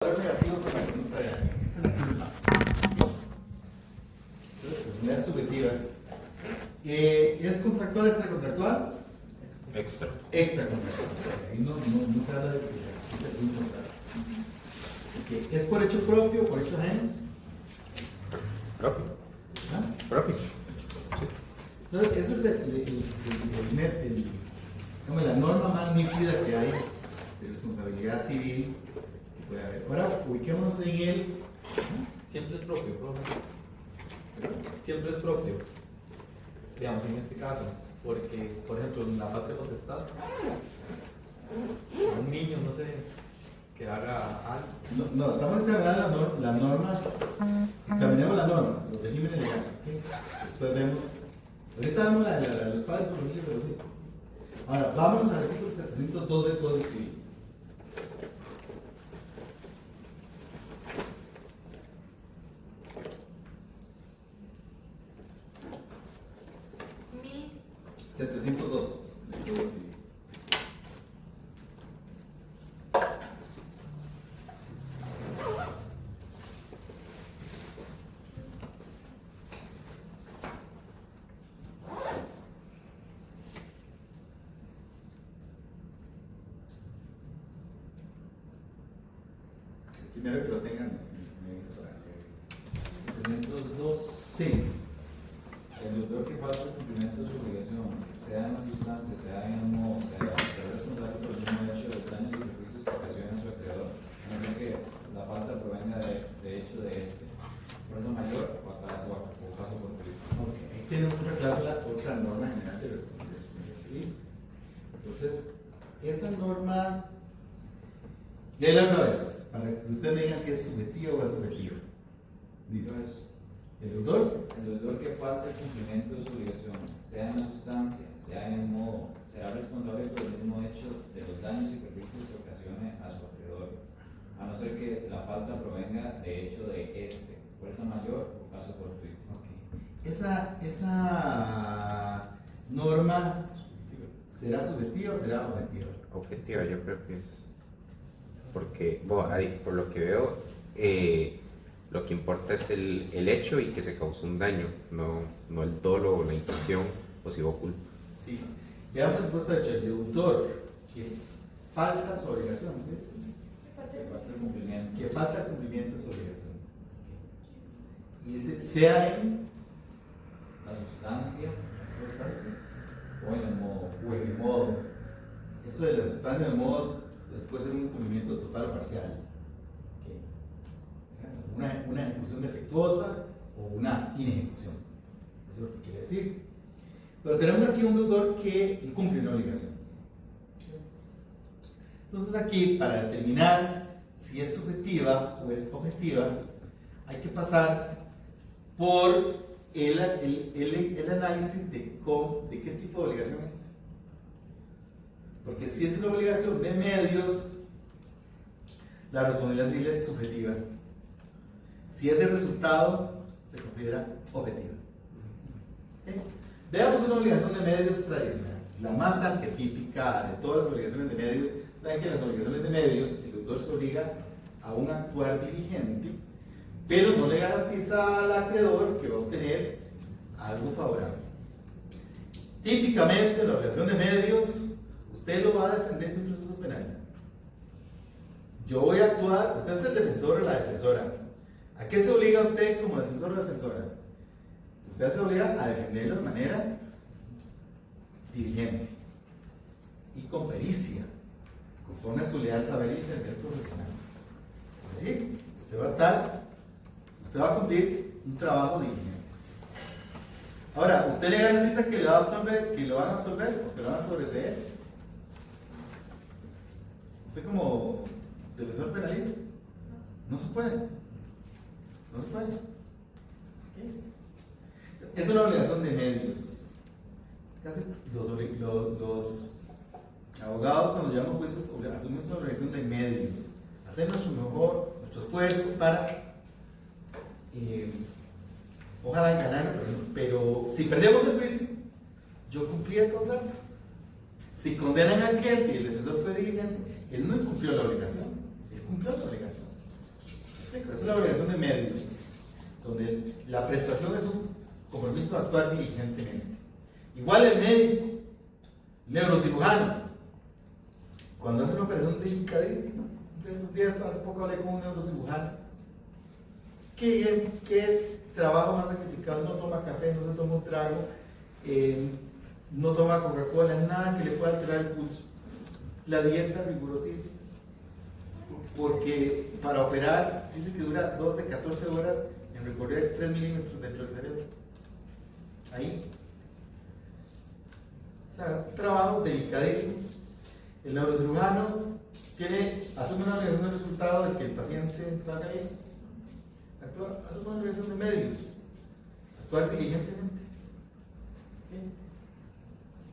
valor negativo con la conducta de alguien. Esa es la culpa. Responsabilidad subjetiva. ¿Es contractual, extracontractual? Extracontractual. Ahí no se habla de que existe un contrato. Okay. ¿Es por hecho propio o por hecho ajeno? Propio. ¿Ah? Propio. Entonces, esa es la norma más nítida que hay de responsabilidad civil que puede haber. Ahora, ubiquémonos en él. Siempre es propio, siempre es propio, digamos, en este caso, porque, por ejemplo, en la patria potestad, un niño, no sé, que haga algo. No, estamos examinando las normas, examinemos las normas, los regímenes legales. ¿Okay? Después vemos, ahorita vemos la de los padres por los hijos de los hijos. Ahora, vámonos al artículo 702 del Código Civil. del Código Civil. Primero que lo tengan, me dice para leer. 702. Sí. El deudor que falta el cumplimiento de su obligación, sea en la sustancia, sea en el modo, sea responsable por el mismo hecho de daños y perjuicios que ocasiona a su acreedor, a no ser que la falta provenga de hecho de este, fuerza mayor o caso fortuito. Ok, ahí tenemos otra cláusula, otra norma general de responsabilidad civil. Entonces, esa norma, léela otra vez, para que ustedes me digan si es subjetiva o asubjetiva. Entonces, ¿El deudor? el deudor que falta el cumplimiento de su obligación, sea en la sustancia, sea en el modo, será responsable por el mismo hecho de los daños y perjuicios que ocasione a su acreedor, a no ser que la falta provenga de hecho de este, fuerza mayor o caso fortuito. Okay. Esa norma será subjetiva o será objetiva? Objetiva, yo creo que es. Porque, bueno, ahí, por lo que veo, lo que importa es el hecho y que se causó un daño, no el dolo o la intención o si hubo culpa. Sí. Veamos la respuesta de hecho, el deudor que falta su obligación. Que falta el cumplimiento. Que falta el cumplimiento de su obligación. Y dice, sea en La sustancia o o en el modo. en el modo. Eso de la sustancia en el modo después ser un cumplimiento total o parcial. Okay. Una ejecución defectuosa o una inejecución. Eso es lo que quiere decir. Pero tenemos aquí un deudor que incumple una obligación. Entonces aquí, para determinar si es subjetiva o es objetiva, hay que pasar por el análisis de qué tipo de obligación es. Porque si es una obligación de medios, la responsabilidad civil es subjetiva. Si es de resultado, se considera objetiva. ¿Okay? Veamos una obligación de medios tradicional, la más arquetípica de todas las obligaciones de medios. Saben que en las obligaciones de medios el deudor se obliga a un actuar diligente, pero no le garantiza al acreedor que va a obtener algo favorable. Típicamente la obligación de medios, usted lo va a defender en un proceso penal. Yo voy a actuar, usted es el defensor o la defensora. ¿A qué se obliga usted como defensor o defensora? Usted se obliga a defenderlo de manera diligente y con pericia, conforme a su leal saber y entender profesional. ¿Sí? Usted va a cumplir un trabajo diligente. Ahora, ¿usted le garantiza que lo van a absolver o que lo van a sobreseer? Usted como defensor penalista, no se puede. No se puede. ¿Okay? Es una obligación de medios. Casi los abogados cuando llevamos juicios asumimos una obligación de medios. Hacer nuestro esfuerzo para ojalá ganar, pero si perdemos el juicio, yo cumplí el contrato. Si condenan al cliente y el defensor fue diligente, él no cumplió la obligación, él cumplió la obligación. Esa es la obligación de medios, donde la prestación es un compromiso de actuar diligentemente. Igual el médico, neurocirujano, cuando hace una operación delicadísima, de esos días, hace poco hablé con un neurocirujano, ¿qué trabajo más sacrificado? No toma café, no se toma un trago, no toma Coca-Cola, nada que le pueda alterar el pulso. La dieta rigurosísima, porque para operar dice que dura 12, 14 horas en recorrer 3 milímetros dentro del cerebro. Ahí. O sea, un trabajo delicadísimo. El neurocirujano asume una obligación de resultado de que el paciente salga bien. Asume una obligación de medios. Actuar diligentemente. ¿Sí?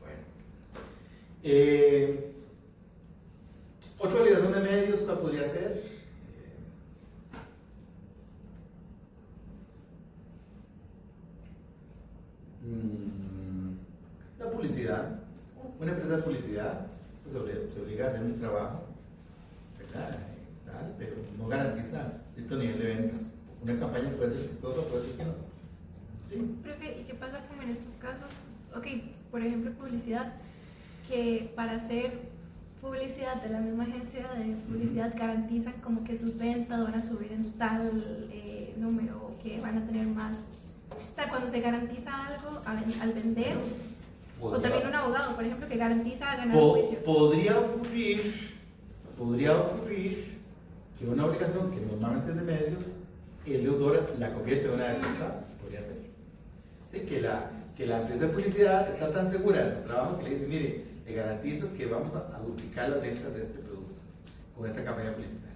Bueno. Otra obligación de medios, ¿cuál podría ser? La publicidad. Una empresa de publicidad pues, se obliga a hacer un trabajo, ¿verdad? Tal, pero no garantiza cierto nivel de ventas. Una campaña puede ser exitosa, puede ser que no. ¿Sí? Profe, ¿y qué pasa como en estos casos? Ok, por ejemplo, publicidad, que para hacer publicidad de la misma agencia de publicidad garantizan como que sus ventas van a subir en tal número, que van a tener más. O sea, cuando se garantiza algo al vender, o también un abogado, por ejemplo, que garantiza ganar juicio. Podría ocurrir que una obligación que normalmente es de medios, el deudor la convierte en una de resultado. Podría ser. Sí, que la empresa de publicidad está tan segura de su trabajo que le dice, mire, le garantizo que vamos a duplicar las ventas de este producto con esta campaña publicitaria.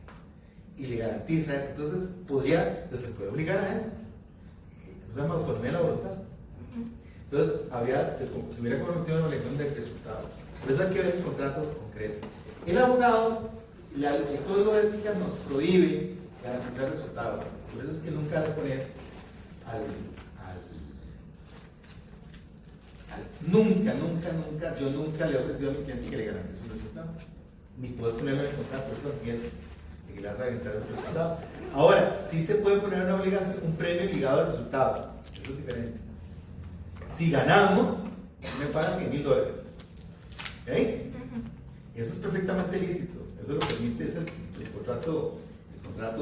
Y le garantiza eso. Entonces, se puede obligar a eso. Se llama autonomía de la voluntad. Entonces, se hubiera comprometido una obligación del resultado. Por eso hay que ver el contrato concreto. El abogado, el código de ética nos prohíbe garantizar resultados. Por eso es que nunca le pones yo nunca le he ofrecido a mi cliente que le garantice un resultado. Ni puedes ponerlo en el contrato, eso entiende, de que le vas a garantir el resultado. Ahora, sí se puede poner una obligación, un premio ligado al resultado. Eso es diferente. Si ganamos, me pagan $100,000. ¿Ok? Eso es perfectamente lícito. Eso lo permite, es el contrato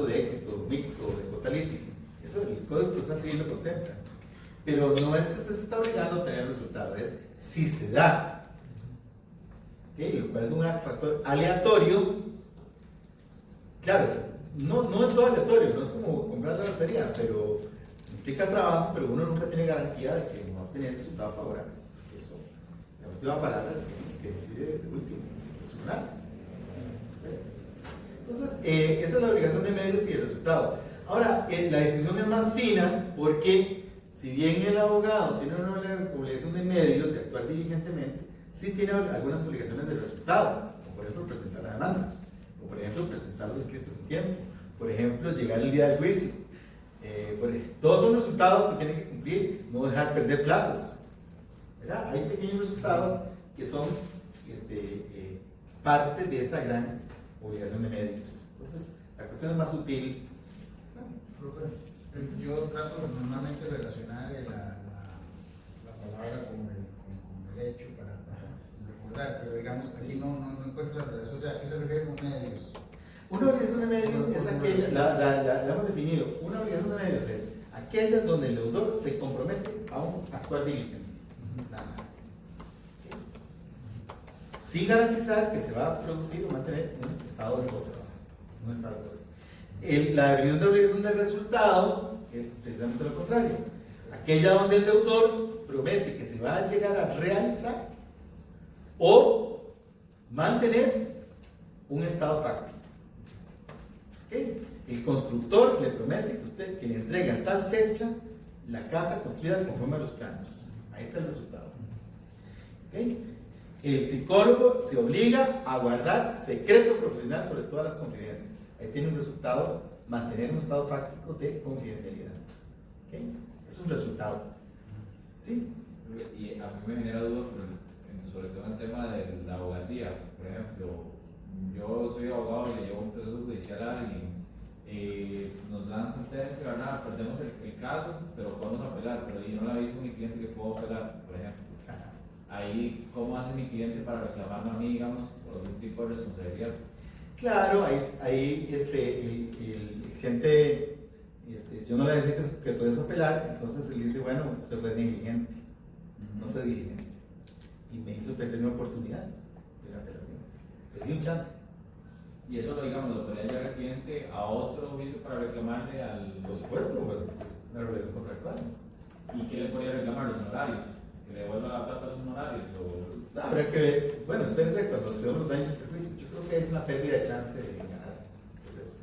de éxito mixto, de cotalitis. Eso el Código Procesal Civil lo contempla. Pero no es que usted se está obligando a obtener el resultado, es si se da. ¿Okay? Lo cual es un factor aleatorio. Claro, no es todo aleatorio, no es como comprar la lotería, pero implica trabajo, pero uno nunca tiene garantía de que va a obtener el resultado favorable. Eso, la última palabra que decide de último, los tribunales. Entonces, esa es la obligación de medios y el resultado. Ahora, la decisión es más fina porque si bien el abogado tiene una obligación de medios de actuar diligentemente, sí tiene algunas obligaciones de resultado, como por ejemplo presentar la demanda, o por ejemplo presentar los escritos en tiempo, por ejemplo llegar el día del juicio. Todos son resultados que tienen que cumplir, no dejar perder plazos. ¿Verdad? Hay pequeños resultados que son parte de esa gran obligación de medios. Entonces, la cuestión es más sutil. Yo trato normalmente de relacionar la palabra con el hecho para recordar, pero digamos aquí no encuentro la relación. O sea, ¿a qué se refiere con medios? Una obligación de medios es aquella, la hemos definido, una obligación de medios es aquella donde el deudor se compromete a actuar diligentemente, nada más. Sin garantizar que se va a producir o mantener un estado de cosas. La definición de obligación de resultado es precisamente lo contrario. Aquella donde el deudor promete que se va a llegar a realizar o mantener un estado fáctico. ¿Okay? El constructor le promete que le entrega en tal fecha la casa construida conforme a los planos. Ahí está el resultado. ¿Okay? El psicólogo se obliga a guardar secreto profesional sobre todas las confidencias. Ahí tiene un resultado, mantener un estado fáctico de confidencialidad. ¿Okay? Es un resultado. ¿Sí? Y a mí me genera duda sobre todo en el tema de la abogacía. Por ejemplo, yo soy abogado y le llevo un proceso judicial a alguien. déjense ganar, perdemos el caso, pero podemos apelar, pero yo no le aviso a mi cliente que puedo apelar, por ejemplo. Ahí, ¿cómo hace mi cliente para reclamarme a mí, digamos, por algún tipo de responsabilidad? Claro, ahí el cliente, yo no le decía que puedes apelar, entonces él dice, bueno, usted fue negligente, no fue diligente, y me hizo perder una oportunidad de una apelación, le di un chance. Y eso lo podría llevar el cliente a otro juicio para reclamarle al... Por supuesto, pues, una relación contractual. ¿Y qué le podría reclamar? Los honorarios. Que le devuelva la plata a los honorarios. No, habrá que ver, bueno, espérese cuando estemos los daños y perjuicios. Yo creo que es una pérdida de chance de ganar el proceso.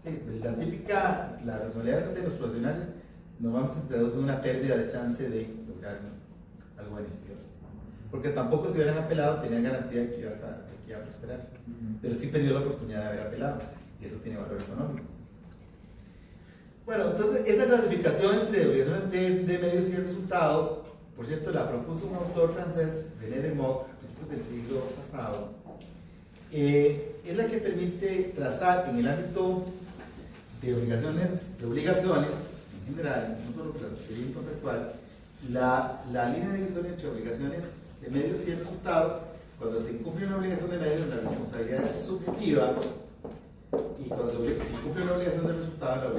Sí, pues la responsabilidad de los profesionales normalmente se traduce en una pérdida de chance de lograr algo beneficioso. Porque tampoco si hubieran apelado tenían garantía de que iba a prosperar. Pero sí perdió la oportunidad de haber apelado y eso tiene valor económico. Bueno, entonces esa clasificación entre obligaciones de medios y resultado, por cierto, la propuso un autor francés, René Democ, a principios del siglo pasado, es la que permite trazar en el ámbito de obligaciones en general, no solo las de contractual, la línea de división entre obligaciones de medios y el resultado. Cuando se incumple una obligación de medios, la responsabilidad es subjetiva, y cuando se incumple una obligación de resultado,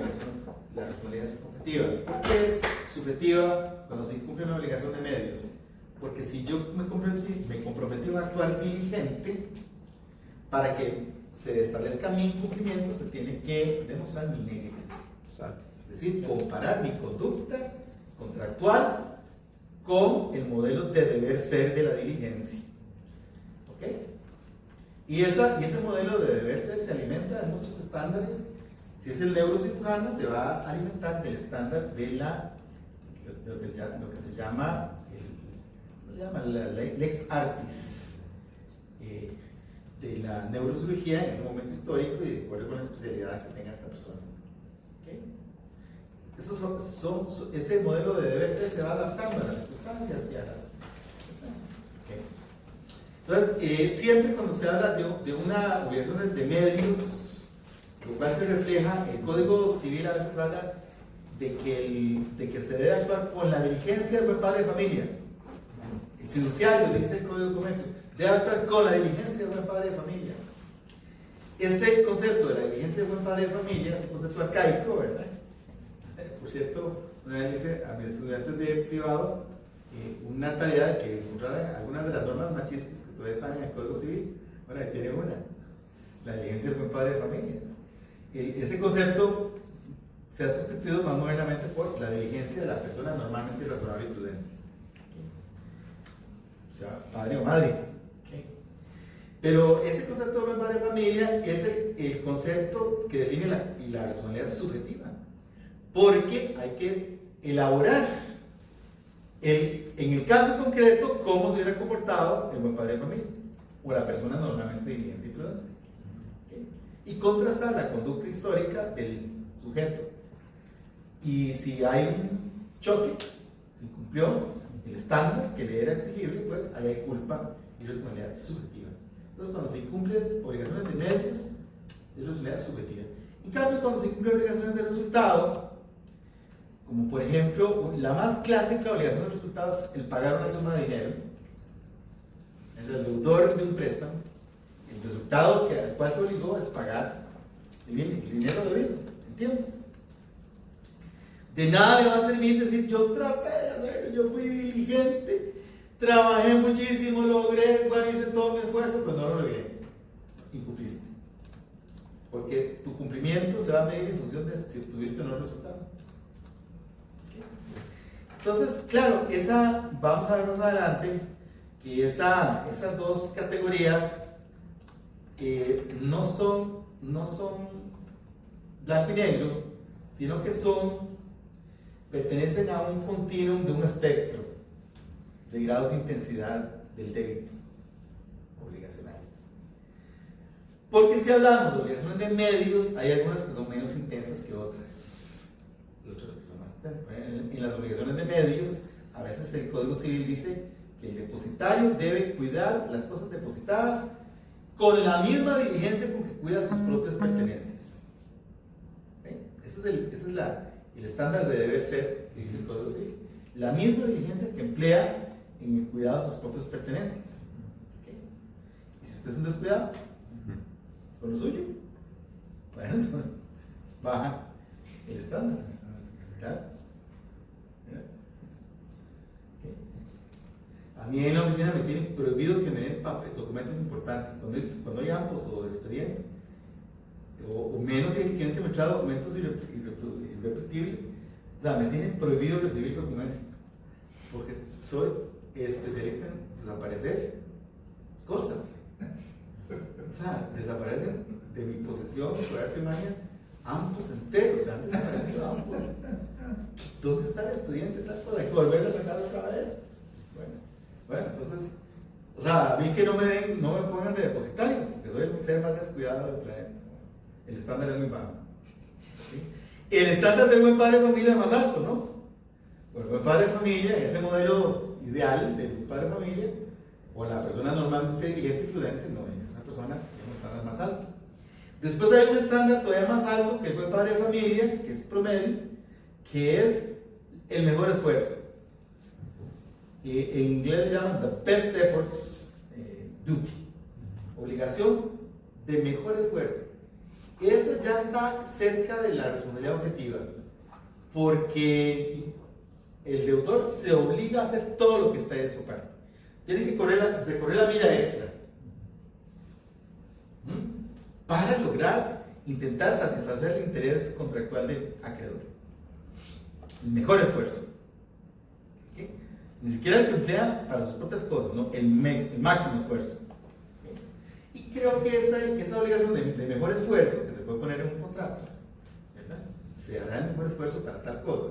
la responsabilidad es objetiva. ¿Por qué es subjetiva cuando se incumple una obligación de medios? Porque si yo me comprometí a actuar diligente, para que se establezca mi incumplimiento, se tiene que demostrar mi negligencia. Es decir, comparar mi conducta contractual con el modelo de deber ser de la diligencia. ¿Ok? Y ese modelo de deber ser se alimenta de muchos estándares. Si es el neurocirujano, se va a alimentar del estándar de lo que se llama la lex artis, de la neurocirugía en ese momento histórico y de acuerdo con la especialidad que tenga esta persona. ¿Okay? Ese modelo de deber ser se va adaptando a las circunstancias y a las... Entonces, siempre cuando se habla de una obligación de medios, lo cual se refleja, el Código Civil a veces habla de que se debe actuar con la diligencia del buen padre de familia. El fiduciario, le dice el Código de Comercio, debe actuar con la diligencia del buen padre de familia. Este concepto de la diligencia del buen padre de familia es un concepto arcaico, ¿verdad? Por cierto, una vez hice a mis estudiantes de privado una tarea de que encontraran algunas de las normas machistas que todavía están en el Código Civil. Bueno, ahí tiene una, la diligencia del buen padre de familia. Ese concepto se ha sustituido más modernamente por la diligencia de la persona normalmente razonable y prudente. O sea, padre o madre. Pero ese concepto de buen padre de familia es el concepto que define la responsabilidad subjetiva. Porque hay que elaborar en el caso concreto, cómo se hubiera comportado el buen padre de familia o la persona normalmente diligente y prudente. ¿Okay? Y contrastar la conducta histórica del sujeto. Y si hay un choque, si cumplió el estándar que le era exigible, pues ahí hay culpa y responsabilidad subjetiva. Entonces, cuando se incumplen obligaciones de medios, es responsabilidad subjetiva. En cambio, cuando se incumplen obligaciones de resultado, como por ejemplo, la más clásica obligación de resultados es el pagar una suma de dinero. El deudor de un préstamo, el resultado al cual se obligó es pagar el dinero debido, en tiempo. De nada le va a servir decir, yo traté de hacerlo, yo fui diligente, trabajé muchísimo, logré, bueno, hice todo mi esfuerzo, pero no lo logré. Incumpliste. Porque tu cumplimiento se va a medir en función de si obtuviste o no el resultado. Entonces, claro, vamos a ver más adelante que esas dos categorías no son blanco y negro, sino que pertenecen a un continuum de un espectro de grado de intensidad del débito obligacional. Porque si hablamos de obligaciones de medios, hay algunas que son menos intensas que otras, y otras que son más intensas. En las obligaciones de medios, a veces el Código Civil dice que el depositario debe cuidar las cosas depositadas con la misma diligencia con que cuida sus propias pertenencias. ¿Okay? Ese Ese es el estándar de deber ser que dice el Código Civil. La misma diligencia que emplea en el cuidado de sus propias pertenencias. ¿Okay? Y si usted es un descuidado con lo suyo, bueno, entonces baja el estándar. Claro. ¿Okay? A mí en la oficina me tienen prohibido que me den documentos importantes. Cuando hay ambos o expediente, o menos si el cliente me trae documentos irrepetibles, o sea, me tienen prohibido recibir documentos, porque soy especialista en desaparecer cosas. O sea, desaparecen de mi posesión, por arte de magia, ambos enteros, se han desaparecido ambos. ¿Dónde está el expediente? Tal cosa, hay que volver a sacarlo otra vez. Bueno, entonces, o sea, a mí que no me pongan de depositario, porque soy el ser más descuidado del planeta. El estándar es muy bajo. ¿Sí? El estándar del buen padre de familia es más alto, ¿no? Bueno, el buen padre de familia, ese modelo ideal del buen padre de familia, o la persona normalmente diligente y prudente, no, esa persona tiene un estándar más alto. Después hay un estándar todavía más alto que el buen padre de familia, que es promedio, que es el mejor esfuerzo. En inglés le llaman the best efforts duty, obligación de mejor esfuerzo. Esa ya está cerca de la responsabilidad objetiva, porque el deudor se obliga a hacer todo lo que está de su parte. Tiene que recorrer la milla extra para lograr intentar satisfacer el interés contractual del acreedor. El mejor esfuerzo. ¿Okay? Ni siquiera el que emplea para sus propias cosas, ¿no? El máximo esfuerzo. ¿Okay? Y creo que esa obligación de mejor esfuerzo, que se puede poner en un contrato, ¿verdad? Se hará el mejor esfuerzo para tal cosa.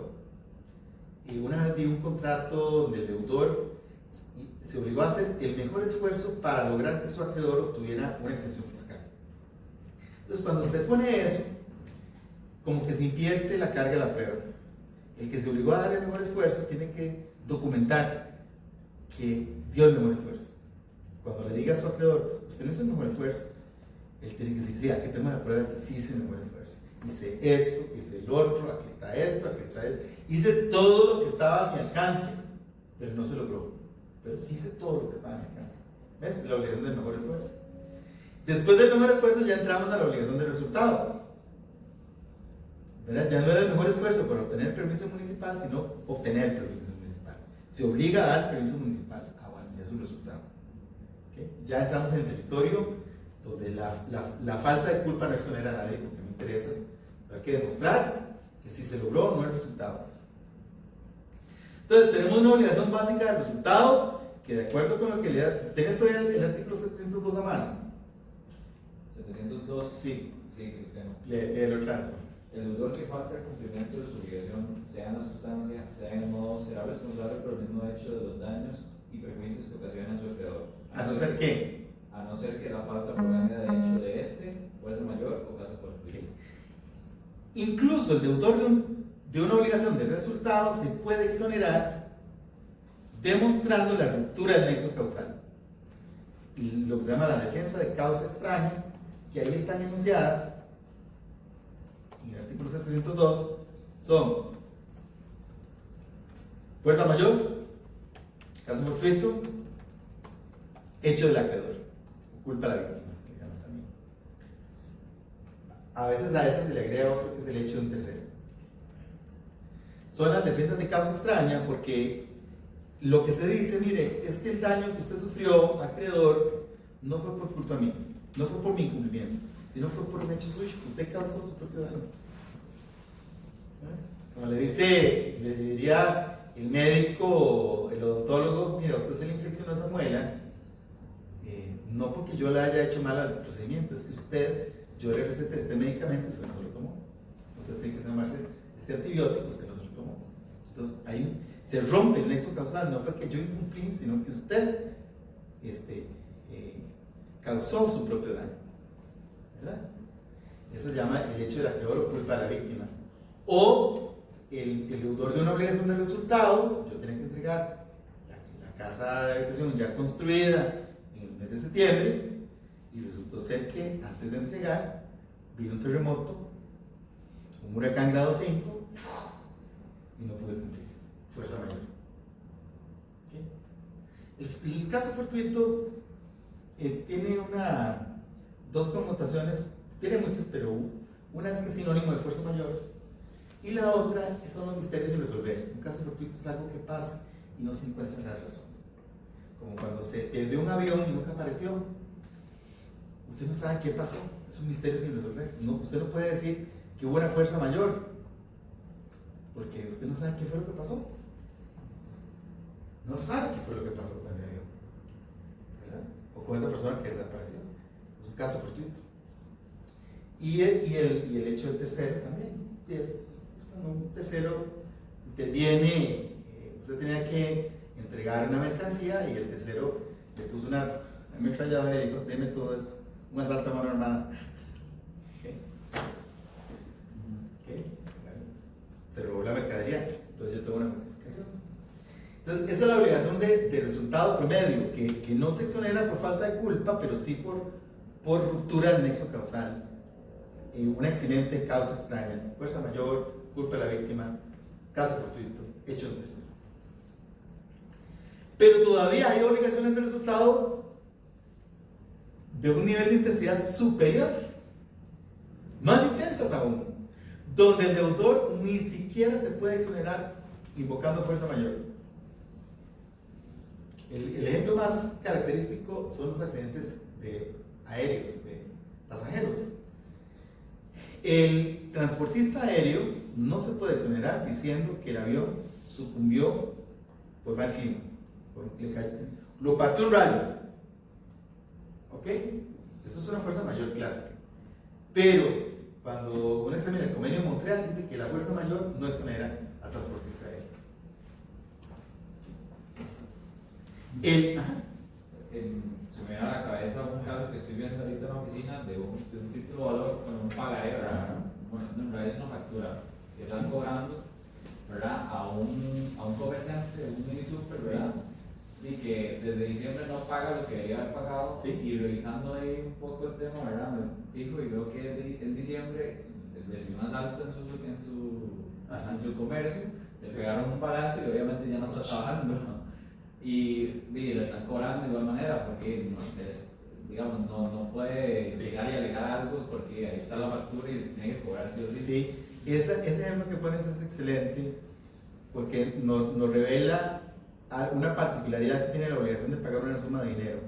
Y una vez vi un contrato donde el deudor se obligó a hacer el mejor esfuerzo para lograr que su acreedor obtuviera una exención fiscal. Entonces, cuando usted pone eso, como que se invierte la carga de la prueba. El que se obligó a dar el mejor esfuerzo tiene que documentar que dio el mejor esfuerzo. Cuando le diga a su acreedor, usted no hizo el mejor esfuerzo, él tiene que decir, sí, aquí tengo la prueba que sí hice el mejor esfuerzo. Hice esto, hice el otro, aquí está esto, aquí está esto. Hice todo lo que estaba a mi alcance, pero no se logró. Pero sí hice todo lo que estaba a mi alcance. ¿Ves? La obligación del mejor esfuerzo. Después del mejor esfuerzo ya entramos a la obligación de resultado. ¿Verdad? Ya no era el mejor esfuerzo para obtener el permiso municipal, sino obtener el permiso municipal. Se obliga a dar el permiso municipal. Ah, bueno, ya es un resultado. ¿Okay? Ya entramos en el territorio donde la falta de culpa no exonera a nadie porque no interesa. Pero hay que demostrar que si se logró no el resultado. Entonces tenemos una obligación básica del resultado que de acuerdo con lo que lea, ¿tienes todavía el artículo 702 a mano? 702. Sí. Sí, que tengo. Léelo otra vez. El deudor que falta el cumplimiento de su obligación, sea en la sustancia, sea en el modo, será responsable por el mismo hecho de los daños y perjuicios que ocasiona su acreedor. ¿A no ser qué? A no ser que la falta provenga de hecho de fuerza mayor o caso fortuito. Okay. Incluso el deudor de una obligación de resultado se puede exonerar demostrando la ruptura del nexo causal. Y lo que se llama la defensa de causa extraña, que ahí está enunciada en el artículo 702, son fuerza mayor, caso fortuito, hecho del acreedor, o culpa a la víctima, que se llama también. A veces a ese se le agrega otro que es el hecho de un tercero. Son las defensas de causa extraña porque lo que se dice, mire, es que el daño que usted sufrió, acreedor, no fue por culpa mía, no fue por mi incumplimiento, sino fue por un hecho suyo, usted causó su propio daño. Como le diría el médico, el odontólogo, mira, usted se le infeccionó esa muela, no porque yo le haya hecho mal al procedimiento, es que yo le receté este medicamento y usted no se lo tomó. Usted tiene que tomarse este antibiótico, usted no se lo tomó. Entonces ahí se rompe el nexo causal, no fue que yo incumplí, sino que usted causó su propio daño. ¿Verdad? Eso se llama el hecho del acreedor o culpa a la víctima. O el deudor de una obligación de resultado, yo tenía que entregar la casa de habitación ya construida en el mes de septiembre y resultó ser que antes de entregar vino un terremoto, un huracán grado 5 y no pude cumplir, fuerza mayor. ¿Okay? El caso fortuito tiene dos connotaciones, tiene muchas, pero una es que es sinónimo de fuerza mayor y la otra son los misterios sin resolver. Un caso fortuito es algo que pasa y no se encuentra la razón. Como cuando se perdió un avión y nunca apareció. Usted no sabe qué pasó, es un misterio sin resolver. Usted no puede decir que hubo una fuerza mayor, porque usted no sabe qué fue lo que pasó. No sabe qué fue lo que pasó con el avión, ¿verdad? O con esa persona que desapareció. Es un caso fortuito. Y el hecho del tercero también. Cuando un tercero interviene, usted tenía que entregar una mercancía y el tercero le puso una ametralladora y le dijo, deme todo esto, un asalto a mano armada. ¿Okay? Bueno, se robó la mercadería, entonces yo tengo una justificación. Entonces esa es la obligación de resultado promedio, que no se exonera por falta de culpa, pero sí por ruptura del nexo causal. Un accidente, causa extraña, fuerza mayor, culpa de la víctima, caso fortuito, hecho de tercero. Pero todavía hay obligaciones de resultado de un nivel de intensidad superior, más intensas aún, donde el deudor ni siquiera se puede exonerar invocando fuerza mayor. El ejemplo más característico son los accidentes aéreos, de pasajeros. El transportista aéreo no se puede exonerar diciendo que el avión sucumbió por mal clima. Lo partió un rayo. ¿Ok? Eso es una fuerza mayor clásica. Pero cuando uno examina el convenio de Montreal, dice que la fuerza mayor no exonera al transportista aéreo. Se me viene a la cabeza un caso que estoy viendo ahorita en la oficina de un título de valor con un pagaré, ¿verdad? Bueno, en realidad es una factura que están cobrando, ¿verdad? A un comerciante de un mini super, ¿verdad? Y que desde diciembre no paga lo que debería haber pagado. Sí. Y revisando ahí un poco el tema, ¿verdad? Me fijo y veo que en diciembre recibió un asalto en su comercio, le pegaron un balazo y obviamente ya no está trabajando. Y le están cobrando de igual manera porque no puede llegar y alegar algo porque ahí está la factura y se tiene que cobrar sí o sí. Sí, ese ejemplo que pones es excelente porque nos revela una particularidad que tiene la obligación de pagar una suma de dinero.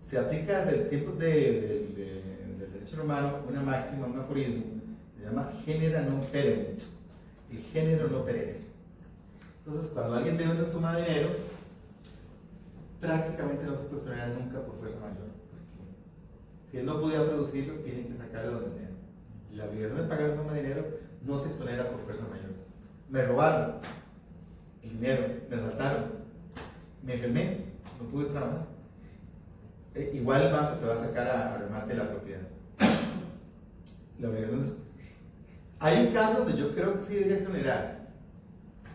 Se aplica desde el tiempo del derecho romano una máxima, un aforismo, se llama genera non peremunt, el género no perece. Entonces, cuando alguien debe una suma de dinero, prácticamente no se puede exonerar nunca por fuerza mayor, porque si él no podía producirlo, tiene que sacarlo donde sea. La obligación de pagar una suma de dinero no se exonera por fuerza mayor. Me robaron el dinero, me asaltaron, me enfermé, no pude trabajar. Igual el banco te va a sacar a remate la propiedad. La obligación es... Hay un caso donde yo creo que sí debería exonerar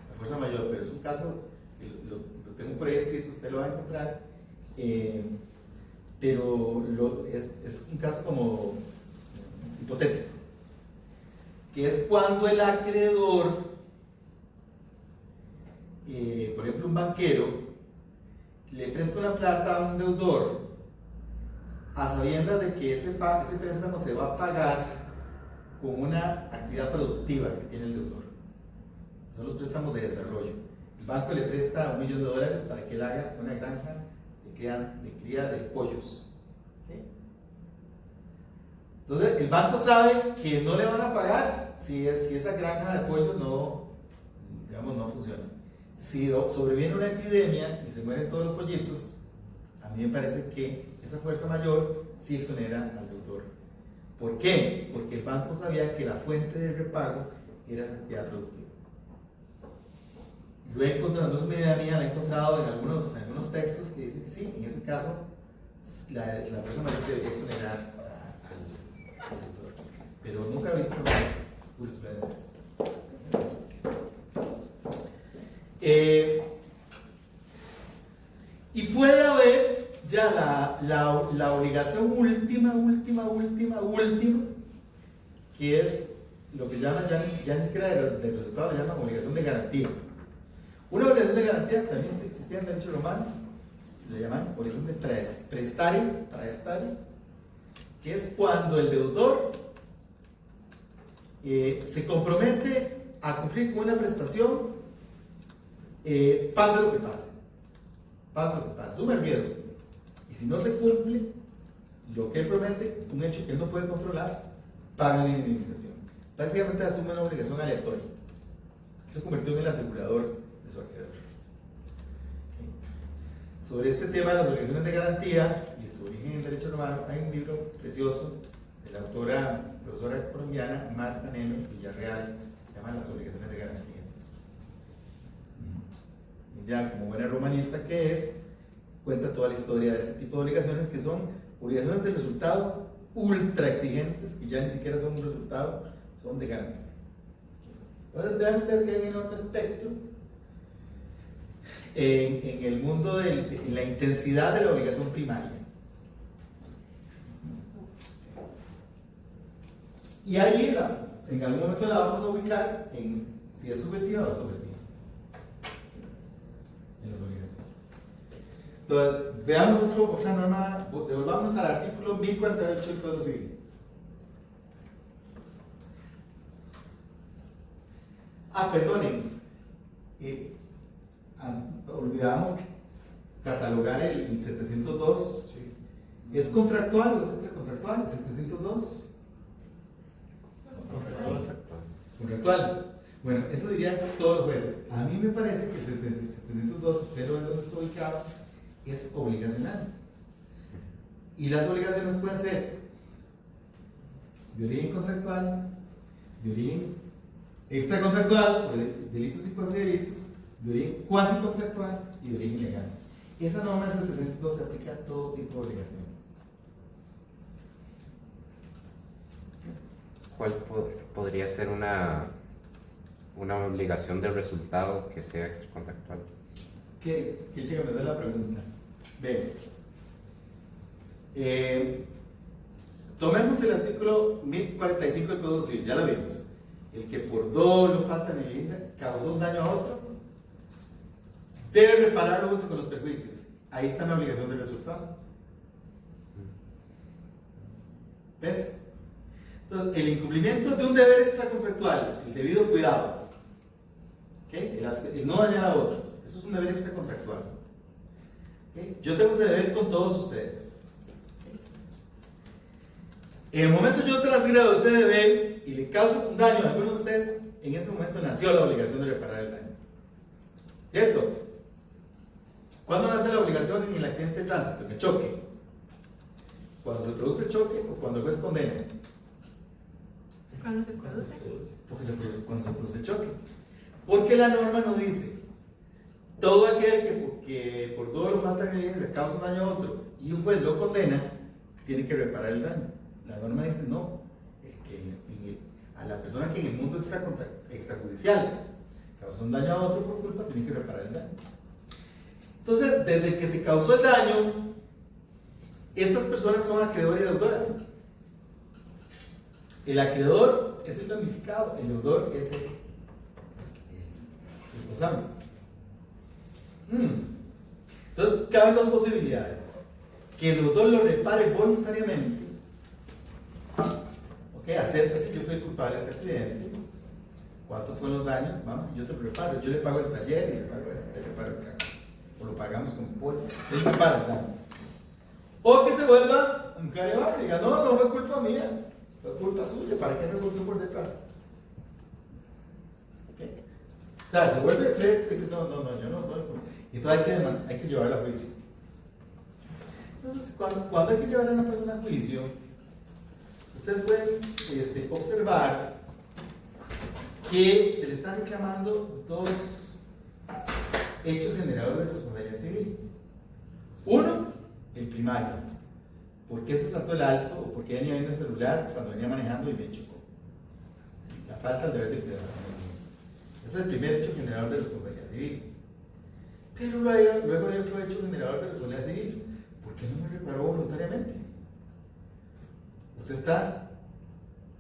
la fuerza mayor, pero es un caso, lo tengo por ahí escrito, usted lo va a encontrar, pero es un caso como hipotético, que es cuando el acreedor, por ejemplo un banquero, le presta una plata a un deudor a sabiendas de que ese préstamo se va a pagar con una actividad productiva que tiene el deudor. Son los préstamos de desarrollo. El banco le presta $1 millón para que él haga una granja de cría de pollos. ¿Sí? Entonces el banco sabe que no le van a pagar si esa granja de pollos no funciona. Si sobreviene una epidemia y se mueren todos los pollitos, a mí me parece que esa fuerza mayor sí exonera al deudor. ¿Por qué? Porque el banco sabía que la fuente de repago era esa actividad productiva. Lo he encontrado, no es una idea mía, lo he encontrado en algunos textos que dicen que sí, en ese caso la fuerza mayor debería exonerar al deudor. Pero nunca he visto jurisprudencia de eso. Y puede haber ya la obligación última, que es lo que llama ya ni siquiera del resultado, le llaman obligación de garantía. Una obligación de garantía también existía en derecho romano, le llaman obligación de praestaria, que es cuando el deudor se compromete a cumplir con una prestación, pase lo que pase, asume el riesgo. Y si no se cumple lo que él promete, un hecho que él no puede controlar, paga la indemnización. Prácticamente asume una obligación aleatoria. Se convirtió en el asegurador de su acreedor. Sobre este tema de las obligaciones de garantía y su origen en derecho romano, hay un libro precioso de la autora, profesora colombiana Marta Neme Villarreal, se llama Las obligaciones de garantía. Ella, como buena romanista que es, cuenta toda la historia de este tipo de obligaciones, que son obligaciones de resultado ultra exigentes, que ya ni siquiera son un resultado, son de garantía. Entonces vean ustedes que hay un enorme espectro en el mundo en la intensidad de la obligación primaria. Y ahí en algún momento la vamos a ubicar en si es subjetiva o subjetiva en las obligaciones. Entonces, veamos otra norma, devolvamos al artículo 1048 del Código Civil. Perdonen, olvidamos catalogar el 702. Sí. ¿Es contractual o es extracontractual? ¿El 702? Contractual. Bueno, eso dirían todos los jueces. A mí me parece que el 702, usted lo ve donde está ubicado, es obligacional. Y las obligaciones pueden ser de origen contractual, de origen extracontractual, por delitos y cuasidelitos, de origen cuasi contractual y de origen legal. Esa norma del 702 se aplica a todo tipo de obligaciones. ¿Cuál podría ser una obligación del resultado que sea extracontractual? ¿Qué chica me da la pregunta? Bien. Tomemos el artículo 1045 del Código Civil, ya lo vimos. El que por dolo, falta, negligencia causó un daño a otro, debe repararlo junto con los perjuicios. Ahí está la obligación del resultado. ¿Ves? Entonces, el incumplimiento de un deber extracontractual, el debido cuidado, ¿okay? El no dañar a otros, eso es un deber extracontractual. ¿Okay? Yo tengo ese deber con todos ustedes. En el momento yo transgrado ese deber y le causo un daño a alguno de ustedes, en ese momento nació la obligación de reparar el daño. ¿Cierto? ¿Cuándo nace la obligación en el accidente de tránsito, en el choque? ¿Cuando se produce el choque o cuando el juez condena? Cuando se produce. Cuando se produce el choque. Porque la norma nos dice, todo aquel que por dolo o falta de negligencia causa un daño a otro y un juez lo condena, tiene que reparar el daño. La norma dice no, a la persona que en el mundo extrajudicial causó un daño a otro por culpa, tiene que reparar el daño. Entonces, desde que se causó el daño, estas personas son acreedor y deudora. El acreedor es el damnificado, el deudor es el responsable. Entonces, caben dos posibilidades: que el deudor lo repare voluntariamente, acéptese, yo fui el culpable de este accidente, ¿cuántos fueron los daños? Vamos, y yo te lo reparo, yo le pago el taller y le pago te reparo el carro, o lo pagamos con pollo, él repara el daño. O que se vuelva un carebar y diga, no fue culpa mía, fue culpa suya, ¿para qué me golpeó por detrás? ¿Okay? O sea, se vuelve fresco y dice, no, yo no soy culpable. Y entonces hay que llevarla a juicio. Entonces, cuando hay que llevar a una persona a juicio, ustedes pueden observar que se le están reclamando dos hechos generadores de responsabilidad civil. Uno, el primario. ¿Por qué se saltó el alto o por qué venía viendo el celular cuando venía manejando y me chocó? La falta del deber de cuidado. Ese es el primer hecho generador de responsabilidad civil. Pero luego hay otro hecho generador de responsabilidad civil. ¿Por qué no me reparó voluntariamente? Usted está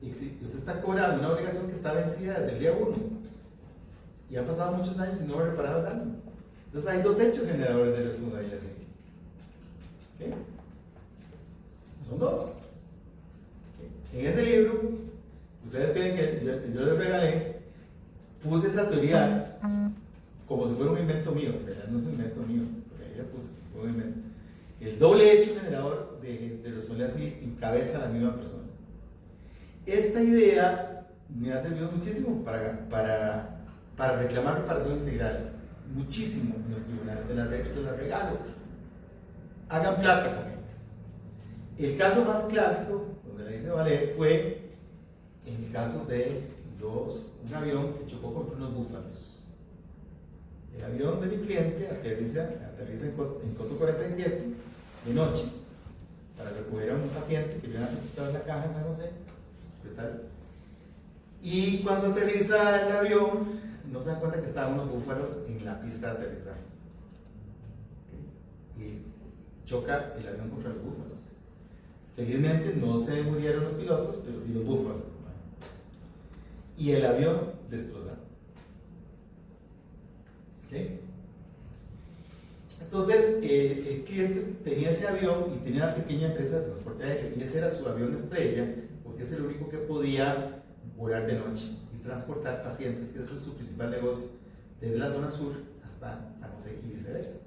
usted está cobrando una obligación que está vencida desde el día 1 y han pasado muchos años y no ha reparado el daño. Entonces hay dos hechos generadores de responsabilidad civil. ¿Okay? Son dos. ¿Okay? En ese libro, ustedes tienen que, yo les regalé, puse esa teoría como si fuera un invento mío, en realidad no es un invento mío, porque ahí ya puse, fue un invento. El doble hecho generador de responsabilidad civil encabeza a la misma persona. Esta idea me ha servido muchísimo para reclamar reparación integral, muchísimo en los tribunales, se la regalo. Hagan plata con él. El caso más clásico, donde la dice valer, fue en el caso de un avión que chocó contra unos búfalos. El avión de mi cliente aterriza en Coto 47 de noche para recoger a un paciente que le habían resultado en la caja en San José, hospital. Y cuando aterriza el avión, no se dan cuenta que estaban unos búfalos en la pista de aterrizaje. Y choca el avión contra los búfalos. Felizmente no se murieron los pilotos, pero sí los búfalos. Y el avión destrozado. ¿Okay? Entonces, el cliente tenía ese avión y tenía una pequeña empresa de transporte aéreo, y ese era su avión estrella, porque es el único que podía volar de noche y transportar pacientes, que ese es su principal negocio, desde la zona sur hasta San José y viceversa.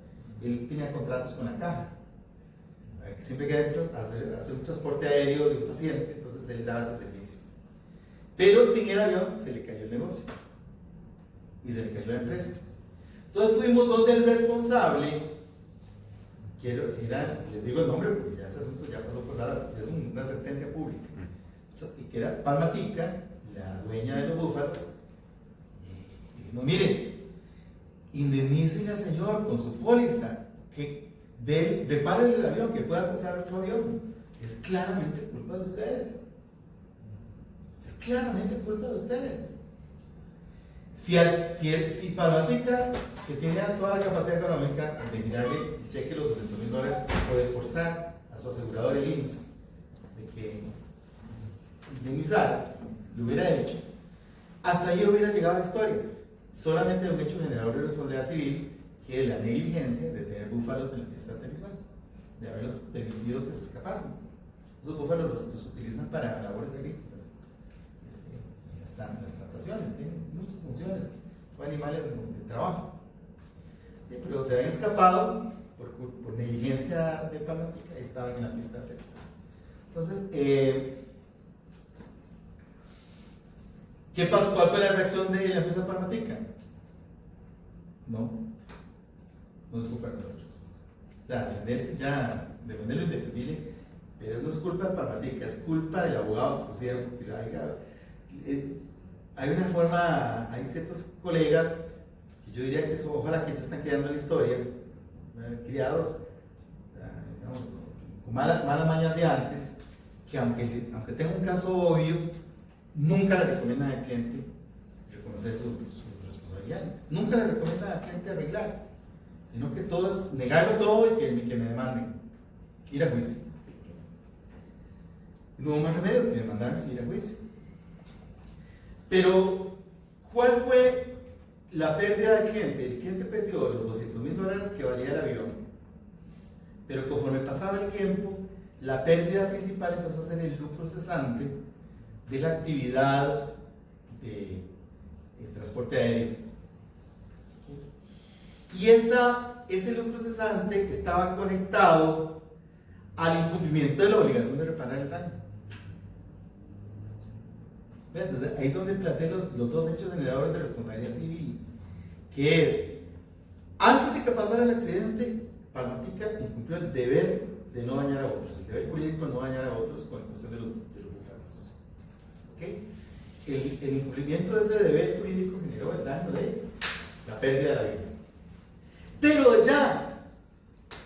Él tenía contratos con la caja, siempre que hacer un transporte aéreo de un paciente, entonces él daba ese servicio. Pero sin el avión se le cayó el negocio y se le cayó la empresa. Entonces fuimos donde el responsable, que era, les digo el nombre porque ya ese asunto ya pasó por sala, ya es una sentencia pública, y que era Palmatica, la dueña de los búfalos, y dijo, miren, indemnicen al señor con su póliza, que repárenle el avión, que pueda comprar otro avión. Es claramente culpa de ustedes. Es claramente culpa de ustedes. Si Palmatica, que tiene toda la capacidad económica de girarle el cheque de los $200,000 o de forzar a su asegurador el INSS de que indemnizara, lo hubiera hecho, hasta ahí hubiera llegado la historia. Solamente un hecho generador de responsabilidad civil, que es la negligencia de tener búfalos en la pista de aterrizaje, de haberlos permitido que se escaparan. Esos búfalos los utilizan para labores agrícolas. Las plantaciones tienen muchas funciones, son animales de trabajo, pero se habían escapado por negligencia de Palmatica y estaban en la pista de aterrizaje. Entonces, ¿qué pasó? ¿Cuál fue la reacción de la empresa Palmatica? No es culpa de nosotros. O sea, defender lo indefendible, pero no es culpa de Palmatica, es culpa del abogado que pusieron. Hay una forma, hay ciertos colegas que yo diría que son, ojalá que ya están quedando en la historia, criados digamos, con malas mañas de antes, que aunque tenga un caso obvio, nunca le recomiendan al cliente reconocer su responsabilidad, nunca le recomiendan al cliente arreglar, sino que todo es negarlo todo y que me demanden, ir a juicio. No hubo más remedio que demandarnos y ir a juicio. Pero, ¿cuál fue la pérdida del cliente? El cliente perdió los $200,000 que valía el avión, pero conforme pasaba el tiempo, la pérdida principal empezó a ser el lucro cesante de la actividad de transporte aéreo. Y ese lucro cesante estaba conectado al incumplimiento de la obligación de reparar el daño. ¿Ves? Ahí es donde planteé los dos hechos generadores de responsabilidad civil, que es, antes de que pasara el accidente, Palmatica incumplió el deber de no dañar a otros, el deber jurídico de no dañar a otros con la cuestión de los búfalos. ¿Okay? El incumplimiento de ese deber jurídico generó el daño de la pérdida de la vida. Pero ya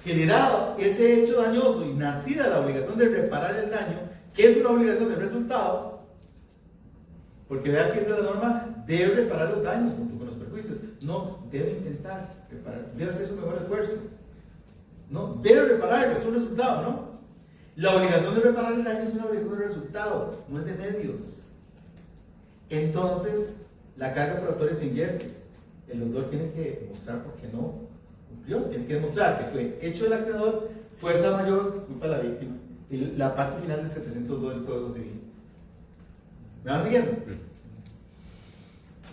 generado ese hecho dañoso y nacida la obligación de reparar el daño, que es una obligación del resultado, porque vean que esa es la norma, debe reparar los daños junto con los perjuicios, no debe intentar reparar, debe hacer su mejor esfuerzo, no debe reparar, es un resultado, ¿no? La obligación de reparar el daño es una obligación de resultado, no es de medios. Entonces, la carga probatoria se invierte. El doctor tiene que mostrar por qué no cumplió, tiene que demostrar que fue hecho del acreedor, fuerza mayor, culpa de la víctima. Y la parte final del 702 del Código Civil. ¿Me van siguiendo?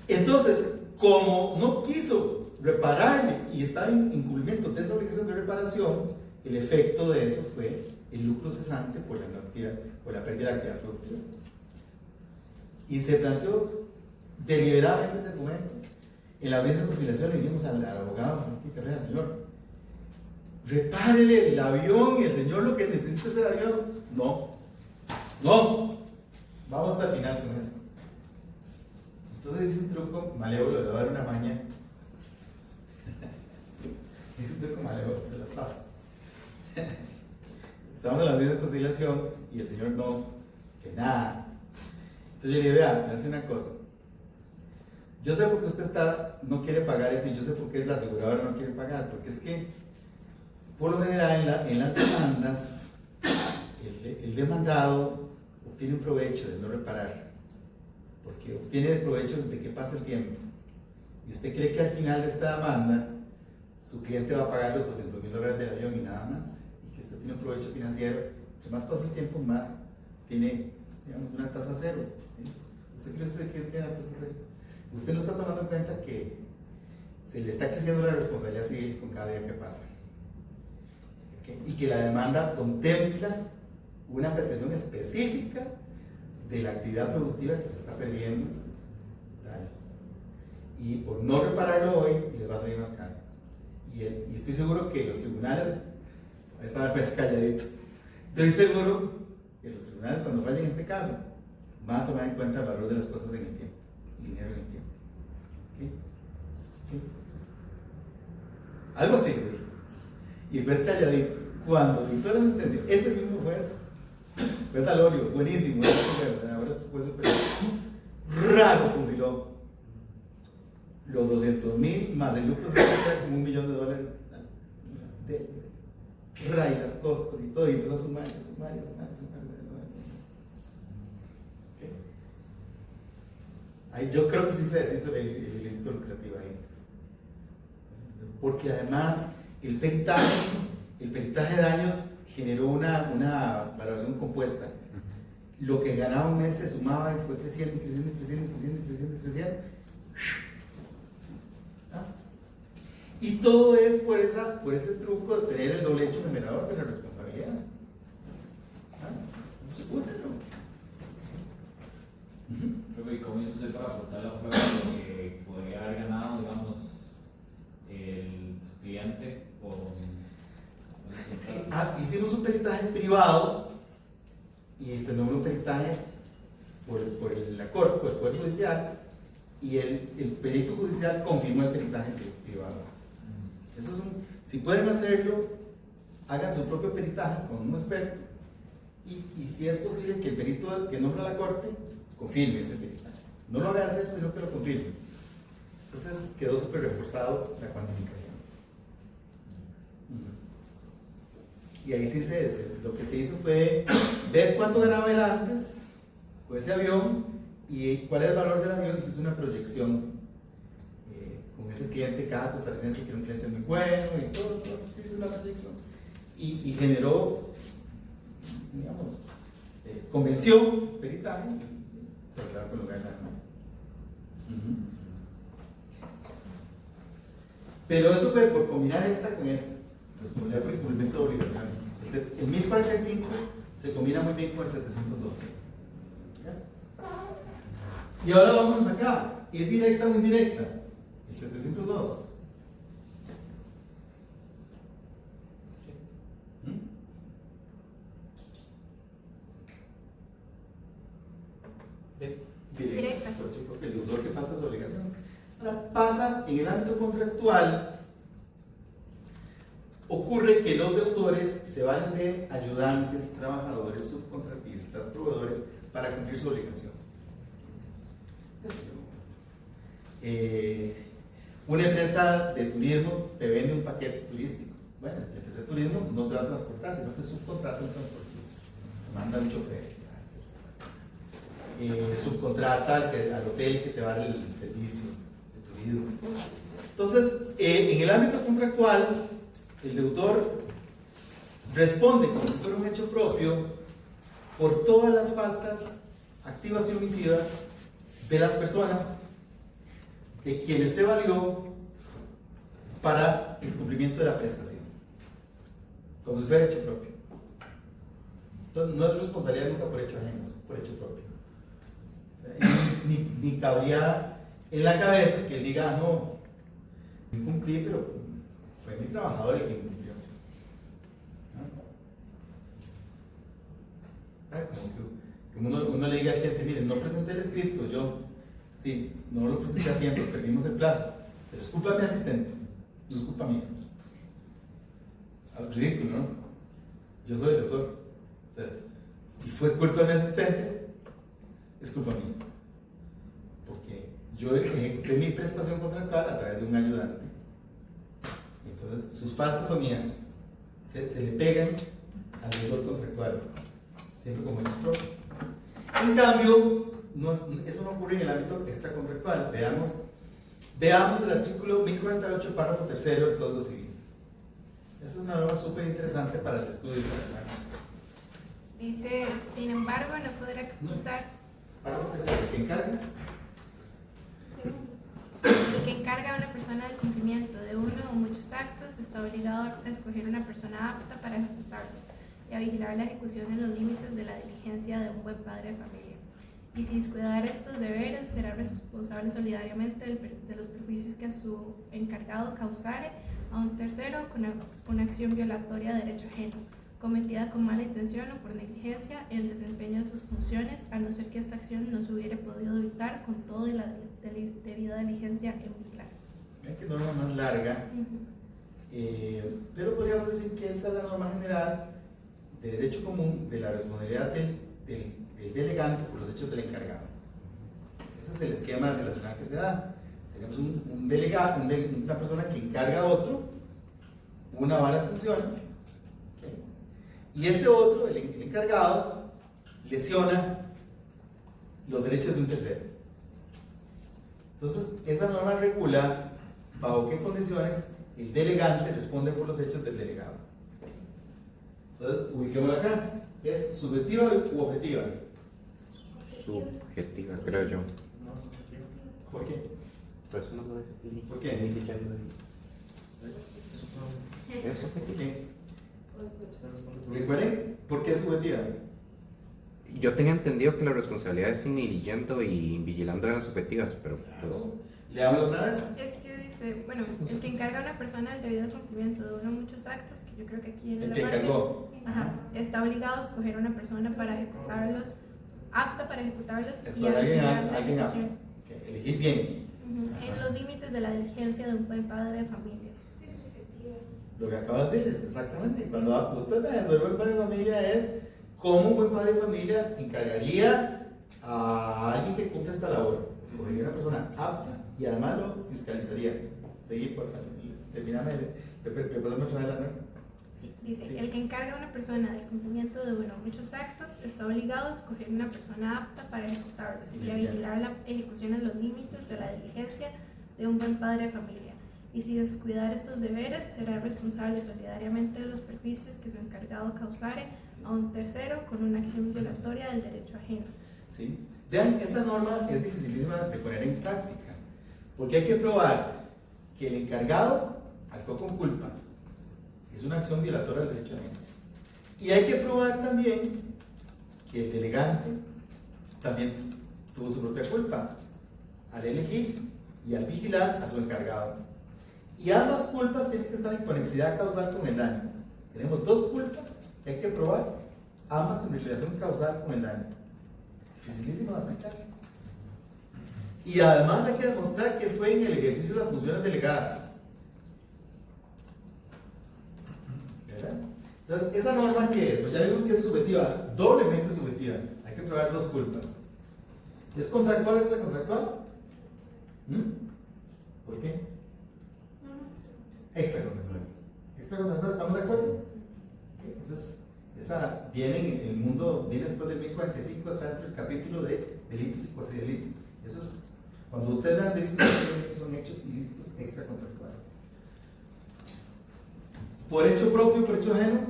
Entonces, como no quiso repararle y estaba en incumplimiento de esa obligación de reparación, el efecto de eso fue el lucro cesante por la pérdida de la actividad productiva. Y se planteó deliberadamente ese argumento. En la audiencia de conciliación le dijimos al abogado, señor, repárele el avión y el señor lo que necesita es el avión. No, vamos hasta el final con esto. Entonces dice un truco malévolo, le voy a dar una maña. Dice un truco malévolo, se las paso. Estamos en la audiencia de conciliación y el señor no, que nada. Entonces yo le dije, vea, me hace una cosa. Yo sé por qué usted no quiere pagar eso y yo sé por qué la aseguradora no quiere pagar, porque es que por lo general en las demandas el demandado obtiene un provecho de no reparar, porque obtiene el provecho de que pasa el tiempo. Y usted cree que al final de esta demanda su cliente va a pagar los $200,000 del avión y nada más, y que usted tiene un provecho financiero, que más pasa el tiempo, más tiene, digamos, una tasa cero. ¿Sí? ¿Usted cree que tiene una tasa cero? Usted no está tomando en cuenta que se le está creciendo la responsabilidad civil con cada día que pasa. ¿Okay? Y que la demanda contempla una pretensión específica de la actividad productiva que se está perdiendo. ¿Vale? Y por no repararlo hoy, les va a salir más caro. Y estoy seguro que los tribunales, ahí está pues calladito, estoy seguro que los tribunales cuando fallen este caso van a tomar en cuenta el valor de las cosas en el tiempo, el dinero en el tiempo. ¿Okay? ¿Okay? Algo así, y después calladito. Cuando dictó la sentencia, ese mismo juez, fue Talorio, buenísimo, ahora es juez superior, raro fusiló los $200,000 más el lucro se queda como $1 millón de ray, las costas y todo, y empezó a sumar. ¿Okay? Ahí yo creo que sí se deshizo el ilícito lucrativo ahí, porque además el peritaje de daños generó una valoración compuesta. Lo que ganaba un mes se sumaba y fue creciendo. ¿Ah? Y todo es por ese truco de tener el doble hecho generador de la responsabilidad. ¿Ah? Úselo. ¿Y cómo hizo usted para aportar la prueba de lo que podría haber ganado, digamos, su cliente hicimos un peritaje privado y se nombró un peritaje por la Corte, por el Poder Judicial, y el perito judicial confirmó el peritaje privado. Eso es si pueden hacerlo, hagan su propio peritaje con un experto, y si es posible que el perito que nombra la Corte confirme ese peritaje. No lo haga hacer, sino que lo confirme. Entonces quedó súper reforzado la cuantificación. Y ahí sí lo que se hizo fue ver cuánto ganaba él antes con ese avión y cuál era el valor del avión, y se hizo una proyección con ese cliente, cada costarricense que era un cliente muy bueno y todo, se hizo una proyección y generó, digamos, convención, peritaje, y se aclaró con lugar de la mano. Pero eso fue por combinar esta con esta. Responsabilidad por incumplimiento de obligaciones. El 1045 se combina muy bien con el 702. ¿Ya? Y ahora vamos acá. ¿Es directa o indirecta? El 702. Directa. Porque el deudor que falta su obligación. Ahora pasa en el ámbito contractual. Ocurre que los deudores se valen de ayudantes, trabajadores, subcontratistas, proveedores para cumplir su obligación. Una empresa de turismo te vende un paquete turístico. Bueno, la empresa de turismo no te va a transportar, sino que subcontrata un transportista. manda un chofer, subcontrata al hotel que te va a dar el servicio de turismo. Entonces, en el ámbito contractual, el deudor responde como si fuera un hecho propio por todas las faltas activas y omisivas de las personas de quienes se valió para el cumplimiento de la prestación, como si fuera hecho propio. Entonces, no es responsabilidad nunca por hecho ajeno, es por hecho propio. O sea, ni cabría en la cabeza que él diga, "Ah, no, yo cumplí, pero fue mi trabajador el que incumplió". Como que uno le diga al cliente, mire, no presenté el escrito, yo, sí, no lo presenté a tiempo, perdimos el plazo, pero es culpa de mi asistente, no es culpa mía. Ridículo, ¿no? Yo soy el doctor. Entonces, si fue culpa de mi asistente, es culpa mía. Porque yo ejecuté mi prestación contractual a través de un ayudante. Entonces, sus faltas son mías. Se le pegan al deudor contractual, siempre como hechos propios. En cambio, eso no ocurre en el ámbito extracontractual. Veamos el artículo 1048, párrafo tercero del Código Civil. Esa es una norma súper interesante para el estudio. Dice, sin embargo, no podrá excusar. Párrafo tercero, ¿qué encarga? El que encarga a una persona del cumplimiento de uno o muchos actos está obligado a escoger una persona apta para ejecutarlos y a vigilar la ejecución en los límites de la diligencia de un buen padre de familia. Y si descuidar estos deberes, será responsable solidariamente de los perjuicios que a su encargado causare a un tercero con una acción violatoria de derecho ajeno, cometida con mala intención o por negligencia en el desempeño de sus funciones, a no ser que esta acción no se hubiera podido evitar con toda la debida diligencia en vigilar. Vean que norma más larga, pero podríamos decir que esa es la norma general de derecho común de la responsabilidad del delegante por los hechos del encargado. Ese es el esquema relacional que se da. Tenemos un delegado, una persona que encarga a otro una vara de funciones, ¿okay? Y ese otro, el encargado, lesiona los derechos de un tercero. Entonces, esa norma regula bajo qué condiciones el delegante responde por los hechos del delegado. Entonces, ubiquémosla acá. ¿Es subjetiva u objetiva? Subjetiva, creo yo. ¿Por qué? Pero eso no lo dice. ¿Por qué? Ni siquiera lo dice. Es ¿Por subjetiva. qué? Recuerden, ¿por qué es subjetiva? Yo tenía entendido que las responsabilidades inhibiyendo y vigilando eran subjetivas, pero pues, Leámoslo otra vez. Es que dice, bueno, el que encarga a una persona del debido cumplimiento de uno o muchos actos, que yo creo que aquí en El la que parte, encargó. ajá, está obligado a escoger una persona para ejecutarlos, apta para ejecutarlos y Escoger a a vigilar la alguien apto. ejecución. Okay, elegir bien. Ujú, en los límites de la diligencia de un buen padre de familia. Lo que acabo de decir es exactamente. Cuando usted ve eso, el buen padre de familia es cómo un buen padre de familia encargaría a alguien que cumpla esta labor. Escogería una persona apta y además lo fiscalizaría. Seguir, por favor. Terminame. ¿Podemos traer la norma? Sí, dice, Sí. el que encarga a una persona del cumplimiento de uno o muchos actos está obligado a escoger una persona apta para ejecutarlos y a vigilar la ejecución en los límites de la diligencia de un buen padre de familia. Y si descuidar estos deberes, será responsable solidariamente de los perjuicios que su encargado causare a un tercero con una acción violatoria del derecho ajeno. ¿Sí? Vean, esta norma es dificilísima de poner en práctica, porque hay que probar que el encargado actuó con culpa. Es una acción violatoria del derecho ajeno. Y hay que probar también que el delegante también tuvo su propia culpa al elegir y al vigilar a su encargado. Y ambas culpas tienen que estar en conexidad causal con el daño. Tenemos dos culpas que hay que probar, ambas en relación causal con el daño. Dificilísimo de aplicar. Y además hay que demostrar que fue en el ejercicio de las funciones delegadas. ¿Verdad? Entonces, esa norma que pues ya vimos que es subjetiva, doblemente subjetiva. Hay que probar dos culpas. ¿Es contractual o extracontractual? ¿Por qué? Extracontractual. Extracontractual, ¿estamos de acuerdo? Entonces, esa viene en el mundo, viene después del 1045, está dentro del capítulo de delitos y cuasi delitos. Eso es, cuando ustedes dan delitos y cuasi delitos, son hechos ilícitos extracontractuales. Por hecho propio, por hecho ajeno.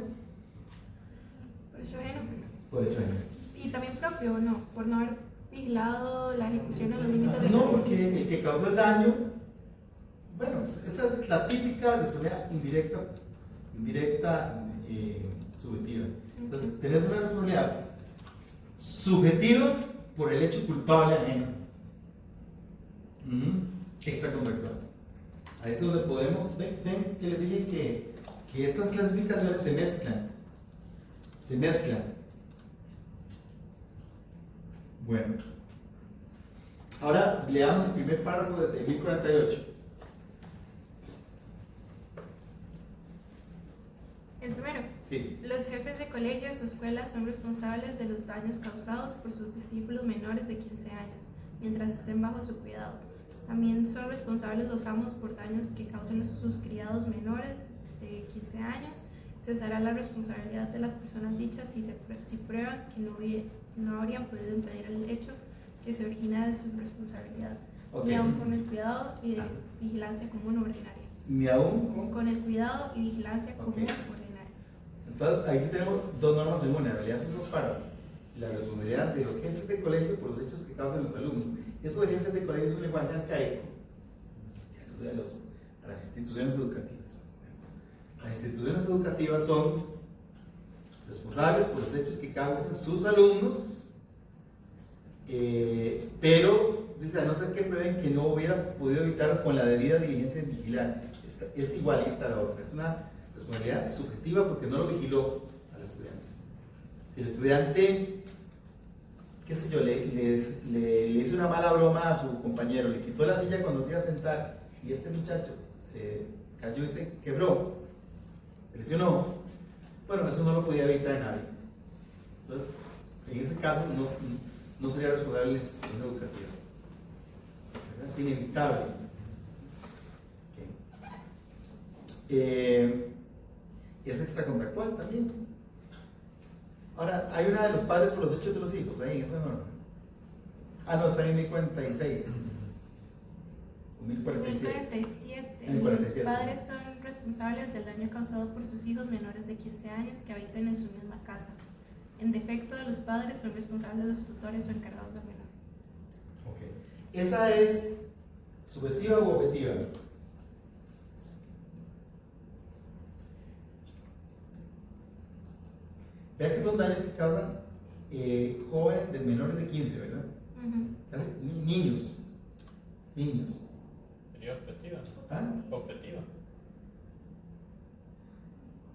Por hecho ajeno. Por hecho ajeno. Y también propio, ¿no? Por no haber vigilado la ejecución de los límites de No, porque el que causó el daño, bueno, esta es la típica responsabilidad indirecta subjetiva. Entonces, tenés una responsabilidad subjetiva por el hecho culpable ajeno. Extracontractual. Ahí es donde podemos, ven que les dije que estas clasificaciones se mezclan. Se mezclan. Bueno. Ahora leamos el primer párrafo de 1048. El primero. Sí. Los jefes de colegios o escuelas son responsables de los daños causados por sus discípulos menores de 15 años, mientras estén bajo su cuidado. También son responsables los amos por daños que causen sus criados menores de 15 años. Cesará la responsabilidad de las personas dichas si prueban que no habrían podido impedir el hecho que se origina de su responsabilidad, Ok. ni aún con el cuidado y de vigilancia común ordinaria. Ni aún Con el cuidado y vigilancia Ok. común ordinaria. Entonces, aquí tenemos dos normas en una, en realidad son dos párrafos. La responsabilidad de los jefes de colegio por los hechos que causan los alumnos. Eso de jefes de colegio es un lenguaje arcaico que alude a las instituciones educativas. Las instituciones educativas son responsables por los hechos que causan sus alumnos, pero dice, a no ser que prueben que no hubiera podido evitar con la debida diligencia en vigilar. Es igualita a la otra, es una responsabilidad subjetiva porque no lo vigiló al estudiante. Si el estudiante, qué sé yo, le hizo una mala broma a su compañero, le quitó la silla cuando se iba a sentar y este muchacho se cayó y se quebró, se lesionó, bueno, eso no lo podía evitar nadie. Entonces, en ese caso no sería responsable la institución educativa. ¿Verdad? Es inevitable. Okay. Es extracontractual también. Ahora, hay una de los padres por los hechos de los hijos, ahí en esa norma. Ah, no, está en 1046. O 1047. 1047. 1047. Los padres son responsables del daño causado por sus hijos menores de 15 años que habiten en su misma casa. En defecto de los padres son responsables los tutores o encargados del menor. Ok. ¿Esa es subjetiva u objetiva? Vean que son daños que causan jóvenes de menores de 15, ¿verdad? Casi niños. Niños. Sería objetiva. ¿Ah? Objetiva.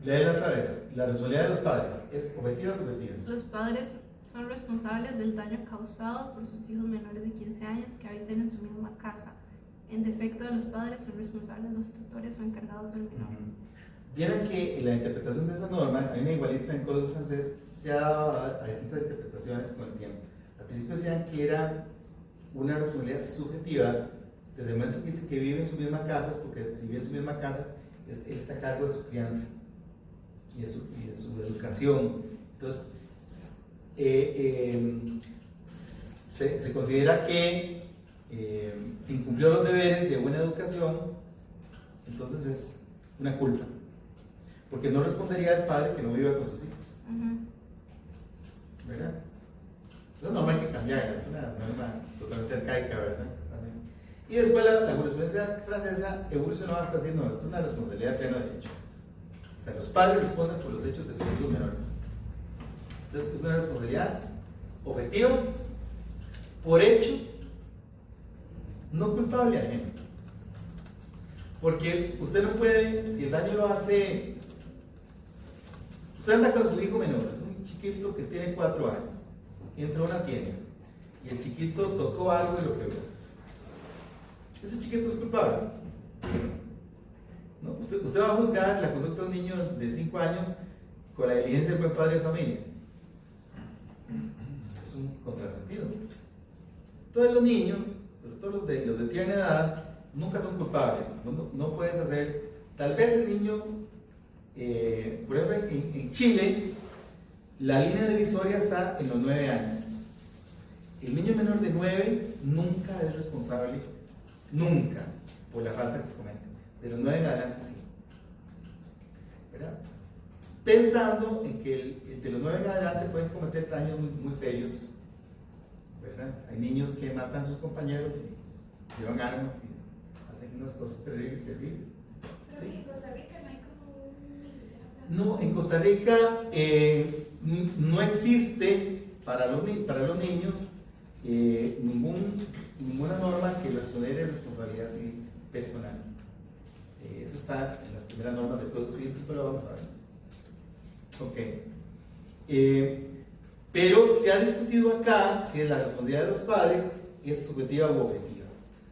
Léela otra vez. La responsabilidad de los padres, ¿es objetiva o subjetiva? Los padres son responsables del daño causado por sus hijos menores de 15 años que habiten en su misma casa. En defecto de los padres son responsables los tutores o encargados del menor. Vieron que en la interpretación de esa norma, hay una igualita en el código francés, se ha dado a distintas interpretaciones con el tiempo. Al principio decían que era una responsabilidad subjetiva, desde el momento que dice que vive en su misma casa, porque si vive en su misma casa, él está a cargo de su crianza y de su educación. Entonces, se considera que si incumplió los deberes de buena educación, entonces es una culpa. Porque no respondería el padre que no viva con sus hijos. ¿Verdad? Esa norma hay que cambiarla, es una norma totalmente arcaica, ¿verdad? También. Y después la jurisprudencia francesa evolucionó hasta decir, no, esto es una responsabilidad de pleno derecho. O sea, los padres responden por los hechos de sus hijos menores. Entonces, es una responsabilidad objetiva, por hecho, no culpable ajeno. Porque usted no puede, si el daño lo hace, usted anda con su hijo menor, es un chiquito que tiene 4 años, entra a una tienda y el chiquito tocó algo y lo quebró. Ese chiquito es culpable. ¿No? Usted va a juzgar la conducta de un niño de 5 años con la diligencia del buen padre de familia. Es un contrasentido. Todos los niños, sobre todo los de tierna edad, nunca son culpables. No puedes hacer, tal vez el niño, por ejemplo en Chile, La línea divisoria está en los 9 años. El niño menor de 9 nunca es responsable, nunca, por la falta que comete. De los 9 en adelante sí. ¿Verdad? Pensando en que de los 9 en adelante pueden cometer daños muy, muy serios. ¿Verdad? Hay niños que matan a sus compañeros y llevan armas y hacen unas cosas terribles, terribles. Pero ¿Sí? en Costa Rica no hay como un límite. No, en Costa Rica no existe para los niños ninguna norma que lo exonere de responsabilidad civil personal. Eso está en las primeras normas del Código Civil, después lo vamos a ver. Ok. Pero se ha discutido acá si la responsabilidad de los padres es subjetiva u objetiva,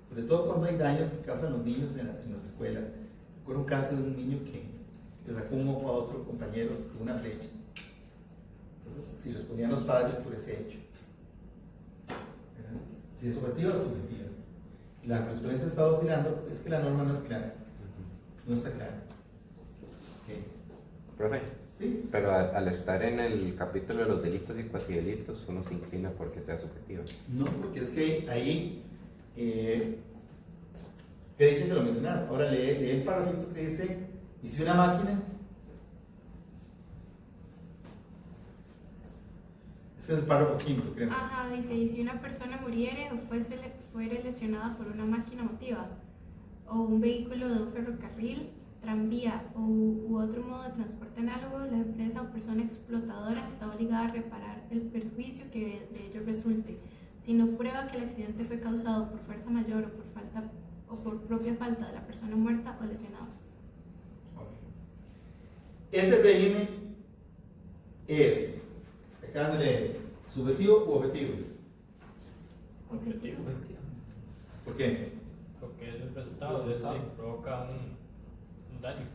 sobre todo cuando hay daños que causan los niños en las escuelas. Recuerdo un caso de un niño que le sacó un ojo a otro compañero con una flecha. Entonces, si respondían los padres por ese hecho. ¿Verdad? Si es objetiva o subjetiva. La jurisprudencia está oscilando, es que la norma no es clara. No está clara. Okay. Profe, ¿Sí? pero al estar en el capítulo de los delitos y cuasidelitos, uno se inclina porque sea subjetivo. No, porque es que ahí, te he dicho que lo mencionas. Ahora lee el párrafo que dice, ¿y si una máquina? Ese es el párrafo quinto, creo. Ajá, dice, y si una persona muriere o fuere lesionada por una máquina motiva, o un vehículo de un ferrocarril, tranvía u otro modo de transporte análogo, la empresa o persona explotadora está obligada a reparar el perjuicio que de ello resulte, si no prueba que el accidente fue causado por fuerza mayor o por propia falta de la persona muerta o lesionada. Okay. Ese régimen es, acaban de leer, subjetivo u objetivo. Objetivo. ¿Por qué? Porque es el resultado, es decir, provoca un daño.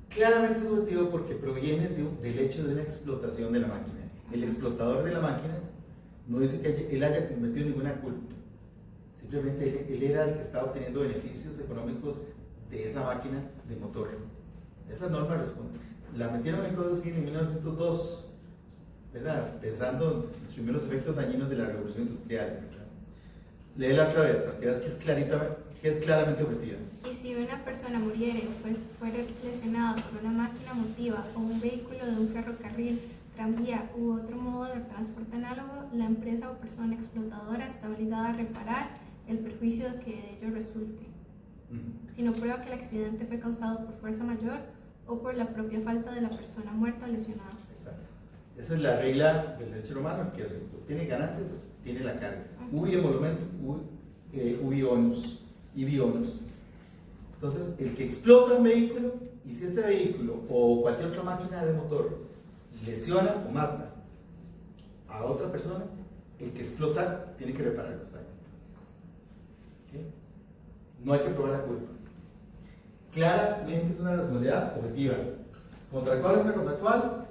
Claramente es subjetivo porque proviene del hecho de una explotación de la máquina. El explotador de la máquina no dice que él haya cometido ninguna culpa. Simplemente él era el que estaba obteniendo beneficios económicos de esa máquina de motor. Esa norma responde. La metieron en el Código Civil en 1902, ¿verdad? Pensando en los primeros efectos dañinos de la Revolución Industrial, ¿verdad? Léela otra vez para que veas que es claramente objetiva. Y si una persona muriere o fuere lesionada por una máquina motiva o un vehículo de un ferrocarril, tranvía u otro modo de transporte análogo, la empresa o persona explotadora está obligada a reparar el perjuicio que de ello resulte, si no prueba que el accidente fue causado por fuerza mayor o por la propia falta de la persona muerta o lesionada. Está. Esa es la regla del derecho romano, que si tiene ganancias, tiene la carga. Ubi emolumento, ubi onus, ibi onus. Entonces, el que explota un vehículo, y si este vehículo o cualquier otra máquina de motor lesiona o mata a otra persona, el que explota tiene que reparar los daños. ¿Okay? No hay que probar la culpa. Claramente es una responsabilidad objetiva. ¿Contractual es contractual?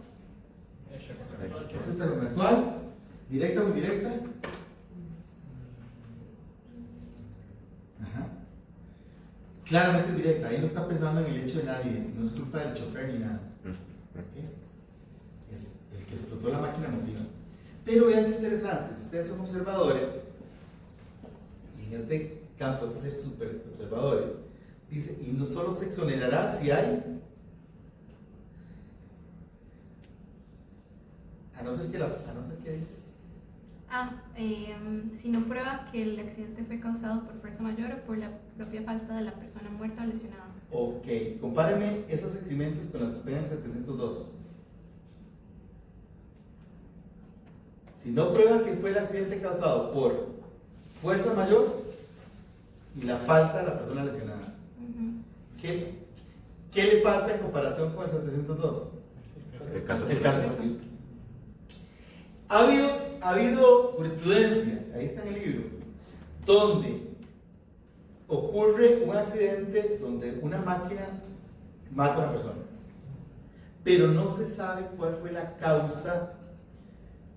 ¿Es extracontractual? ¿Directa o indirecta? Ajá. Claramente directa, ahí no está pensando en el hecho de nadie, no es culpa del chofer ni nada. ¿Okay? Es el que explotó la máquina motiva. Pero vean qué interesante, si ustedes son observadores, y en este campo hay que ser súper observadores, dice, y no solo se exonerará si hay, a no ser que dice. Si no prueba que el accidente fue causado por fuerza mayor o por la propia falta de la persona muerta o lesionada. Ok, compáreme esos eximentos con las que están en el 702. Si no prueba que fue el accidente causado por fuerza mayor y la falta de la persona lesionada, ¿qué le falta en comparación con el 702? El caso fortuito. Ha habido jurisprudencia, ahí está en el libro, donde ocurre un accidente donde una máquina mata a una persona, pero no se sabe cuál fue la causa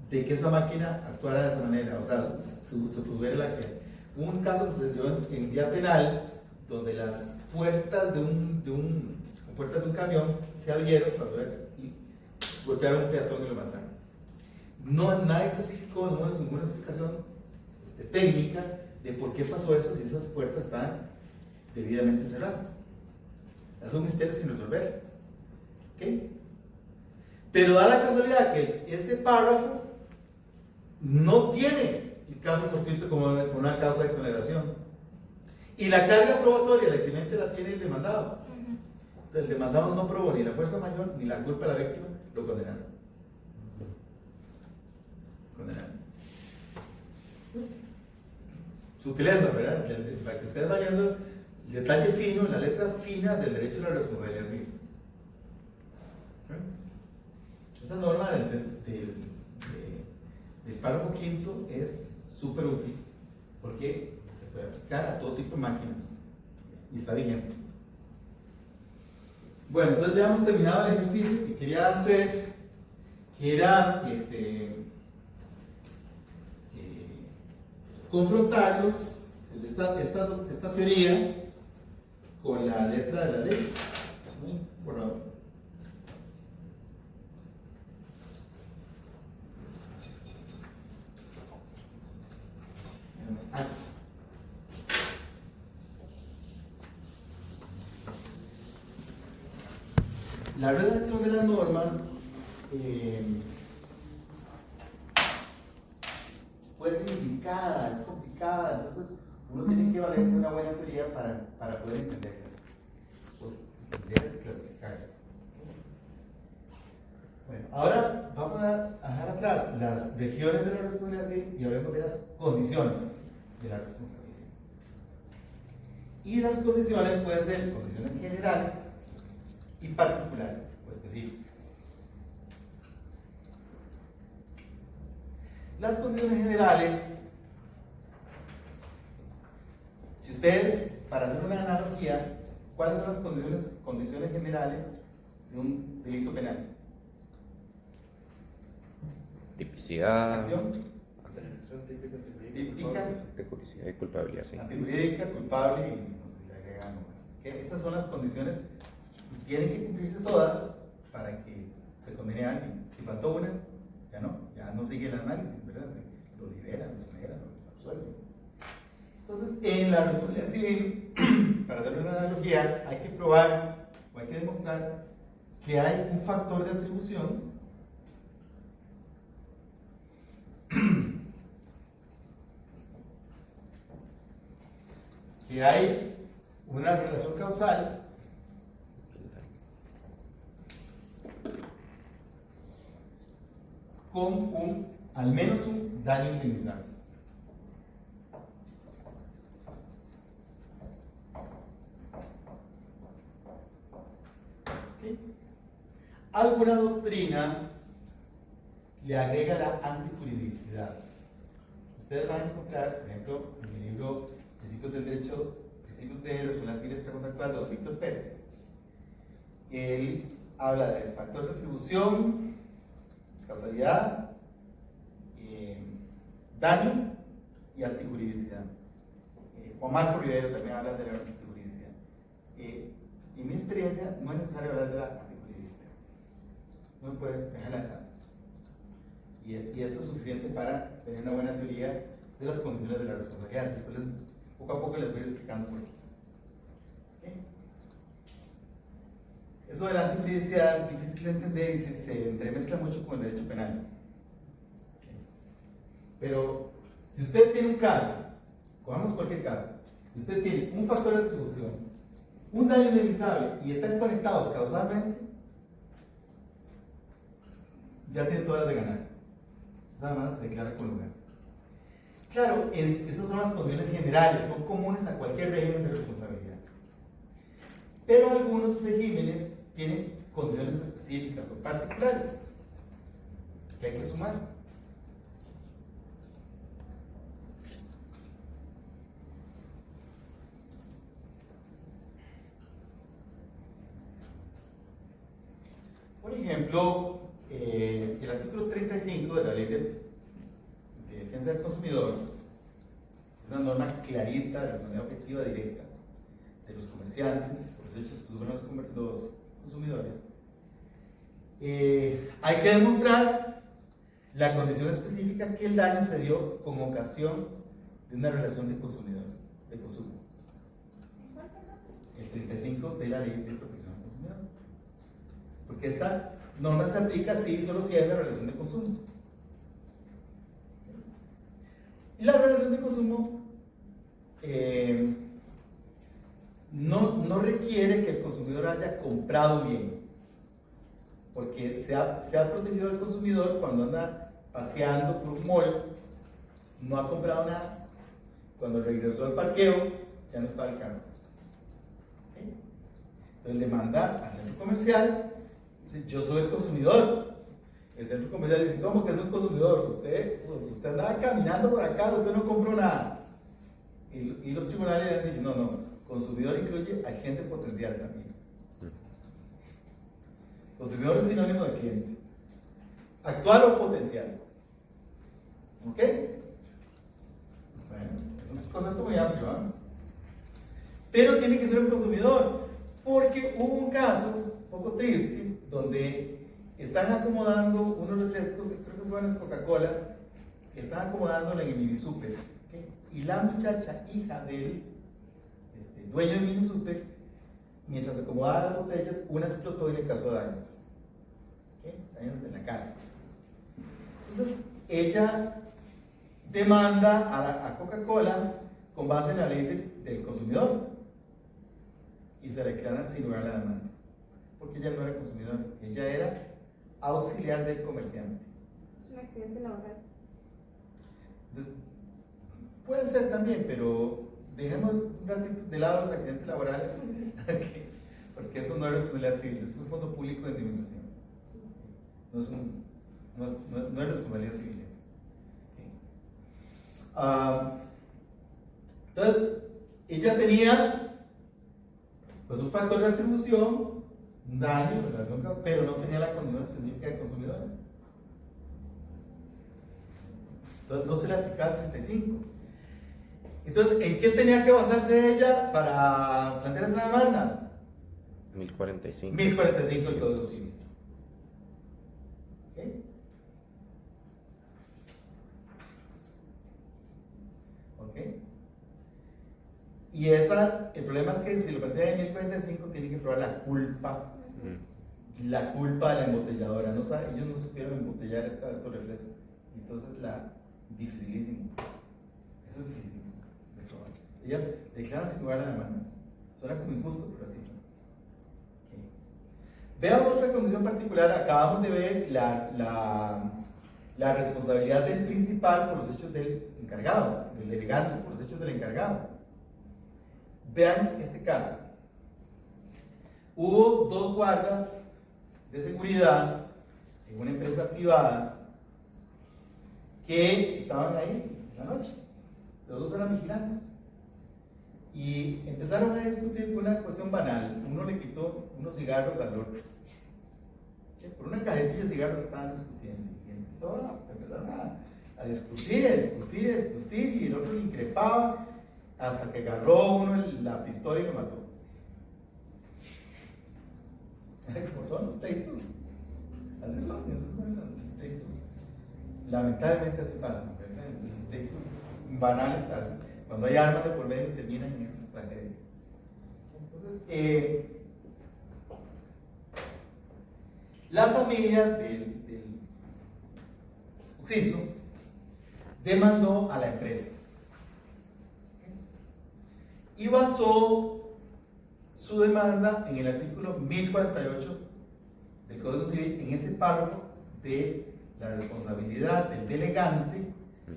de que esa máquina actuara de esa manera, o sea, se produjera el accidente. Hubo un caso que se dio en vía penal, donde las puertas de un camión se abrieron cuando golpearon a un peatón y lo mataron. No, nadie se explicó, no hay ninguna explicación técnica de por qué pasó eso si esas puertas están debidamente cerradas. Es un misterio sin resolver. ¿Okay? Pero da la casualidad que ese párrafo no tiene el caso fortuito como una causa de exoneración. Y la carga probatoria, la eximente la tiene el demandado. Entonces, el demandado no probó ni la fuerza mayor ni la culpa de la víctima, lo condenaron. Sutileza, ¿verdad? Para que ustedes vayan viendo el detalle fino, la letra fina del derecho a la responsabilidad civil. Esa norma del párrafo quinto es súper útil porque se puede aplicar a todo tipo de máquinas y está vigente. Bueno, entonces ya hemos terminado el ejercicio que quería hacer, que era confrontarlos, esta teoría, con la letra de la ley. Por favor. La redacción de las normas puede ser indicada, es complicada, entonces uno tiene que valerse una buena teoría para poder entenderlas, y clasificarlas. Bueno, ahora vamos a dejar atrás las regiones de la responsabilidad civil y hablemos de las condiciones de la responsabilidad. Y las condiciones pueden ser condiciones generales y particulares o específicas. Las condiciones generales, si ustedes, para hacer una analogía, ¿cuáles son las condiciones generales de un delito penal? Tipicidad, Acción típica, antijuricidad y culpabilidad, sí. Antijurídica, culpable y no sé si le agregan más. ¿Okay? Esas son las condiciones y tienen que cumplirse todas para que se condene a alguien. Si faltó una, ya no sigue el análisis, ¿verdad? Lo liberan, lo exoneran, lo absuelven. Entonces, en la responsabilidad civil, para darle una analogía, hay que probar o hay que demostrar que hay un factor de atribución que hay una relación causal con al menos un daño indemnizable. ¿Sí? Alguna doctrina le agrega la antijuridicidad. Ustedes van a encontrar, por ejemplo, en el libro Principios del Derecho, Principios de Responsabilidad Civil Extracontractual de don Víctor Pérez. Él habla del factor de atribución, causalidad, daño y antijuridicidad. Juan Marco Rivero también habla de la antijuridicidad. En mi experiencia, no es necesario hablar de la antijuridicidad. No puede dejarla de lado. Y esto es suficiente para tener una buena teoría de las condiciones de la responsabilidad. Después, poco a poco les voy explicando por qué. ¿Okay? Eso de la antijuridicidad es difícil de entender y se entremezcla mucho con el derecho penal. ¿Okay? Pero si usted tiene un caso, cojamos cualquier caso, usted tiene un factor de atribución, un daño indemnizable y están conectados causalmente, ya tiene todas las de ganar. Nada más se declara con lugar. Claro, esas son las condiciones generales, son comunes a cualquier régimen de responsabilidad. Pero algunos regímenes tienen condiciones específicas o particulares que hay que sumar. Por ejemplo, el artículo 35 de la Ley de Defensa del Consumidor es una norma clarita de responsabilidad objetiva directa de los comerciantes por los hechos que sufren los consumidores, hay que demostrar la condición específica que el daño se dio con ocasión de una relación de consumidor, de consumo. El 35 de la Ley de Protección al Consumidor. Porque esta norma se aplica solo si hay una relación de consumo. Y la relación de consumo no requiere que el consumidor haya comprado un bien, porque se ha protegido al consumidor cuando anda paseando por un mall, no ha comprado nada, cuando regresó al parqueo ya no estaba el carro. ¿Okay? Entonces le manda al centro comercial, dice: yo soy el consumidor. El centro comercial dice: ¿cómo que es un consumidor? Usted andaba caminando por acá, usted no compró nada. Y los tribunales le dicen: no, consumidor incluye agente potencial también. Consumidor es sinónimo de cliente. Actual o potencial. ¿Ok? Bueno, es un concepto muy amplio, ¿eh? Pero tiene que ser un consumidor, porque hubo un caso un poco triste donde están acomodando unos refrescos, creo que fueron Coca-Colas, que están acomodándolo en el mini super. ¿Okay? Y la muchacha, hija del dueño del mini super, mientras acomodaba las botellas, una explotó y le causó daños. ¿Okay? Daños en la cara. Entonces, ella demanda a Coca-Cola con base en la ley del consumidor y se declara sin lugar a la demanda, porque ella no era consumidor, ella era auxiliar del comerciante. Es un accidente laboral. Entonces, puede ser también, pero dejemos un ratito de lado los accidentes laborales, porque eso no es responsabilidad civil, eso es un fondo público de indemnización. No es responsabilidad civil eso. Entonces, ella tenía pues un factor de atribución, un daño, pero no tenía la condición específica de consumidor. Entonces no se le aplicaba el 35. Entonces, ¿en qué tenía que basarse ella para plantear esa demanda? 1045. 1045 del Código Civil. ¿Ok? ¿Ok? Y el problema es que si lo plantea en 1045 tiene que probar la culpa de la embotelladora. Ellos no supieron embotellar estos refrescos. Entonces, dificilísimo. Eso es dificilísimo de probar. Ella declara sin lugar a la demanda. Suena como injusto, pero así. Okay. Veamos otra condición particular. Acabamos de ver la responsabilidad del principal por los hechos del encargado, del delegante por los hechos del encargado. Vean este caso. Hubo 2 guardas de seguridad en una empresa privada que estaban ahí en la noche. Los 2 eran vigilantes. Y empezaron a discutir por una cuestión banal. Uno le quitó unos cigarros al otro. Por una cajetilla de cigarros estaban discutiendo. Y empezaron a discutir, y el otro le increpaba hasta que agarró uno la pistola y lo mató. ¿Cómo son los pleitos? Así son los pleitos. Lamentablemente así pasa, ¿verdad? Los pleitos banales así. Cuando hay armas de por medio terminan en esas tragedias. Entonces, la familia del occiso demandó a la empresa y basó su demanda en el artículo 1048 del Código Civil, en ese párrafo de la responsabilidad del delegante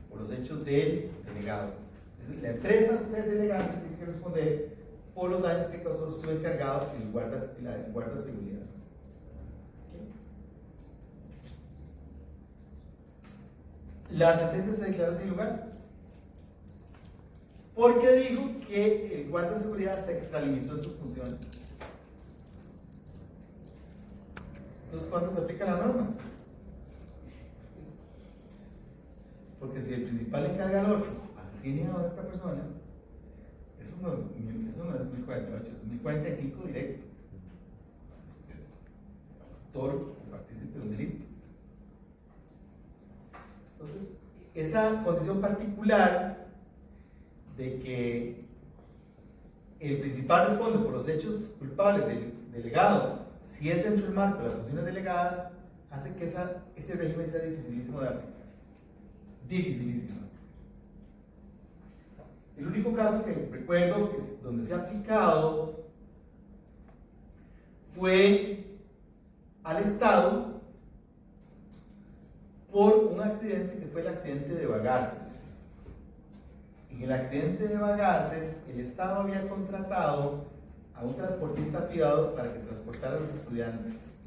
por los hechos del delegado. Es decir, la empresa, usted delegante, tiene que responder por los daños que causó su encargado, el guarda de seguridad. La sentencia se declaró sin lugar porque dijo que el guardia de seguridad se extralimitó en sus funciones. Entonces, ¿cuánto se aplica la norma? Porque si el principal encargador asesina a esta persona, eso no es 1048, es 1045 directo. Es autor o partícipe partícipe de un delito. Entonces, esa condición particular de que el principal responde por los hechos culpables del delegado, si es dentro del marco de las funciones delegadas, hace que ese régimen sea dificilísimo de aplicar. Dificilísimo. El único caso que recuerdo donde se ha aplicado fue al Estado por un accidente que fue el accidente de Bagaces. En el accidente de Bagaces, el Estado había contratado a un transportista privado para que transportara a los estudiantes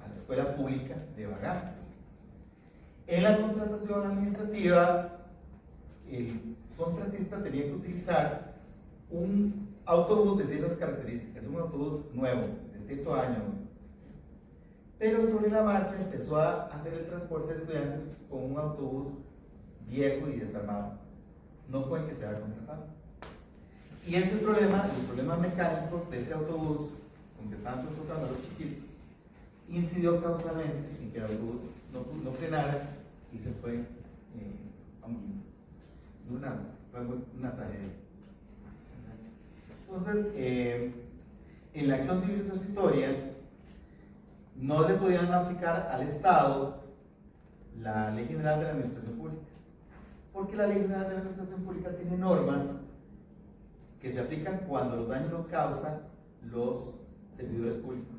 a la escuela pública de Bagaces. En la contratación administrativa, el contratista tenía que utilizar un autobús de ciertas características, un autobús nuevo, de cierto año, pero sobre la marcha empezó a hacer el transporte de estudiantes con un autobús viejo y desarmado, no con el que se había contratado. Y ese problema, los problemas mecánicos de ese autobús con que estaban transportando a los chiquitos, incidió causalmente en que el autobús no frenara y se fue a un quinto. Fue una tragedia. Entonces, en la acción civil resarcitoria no le podían aplicar al Estado la Ley General de la Administración Pública, porque la Ley General de la Administración Pública tiene normas que se aplican cuando los daños los causan los servidores públicos.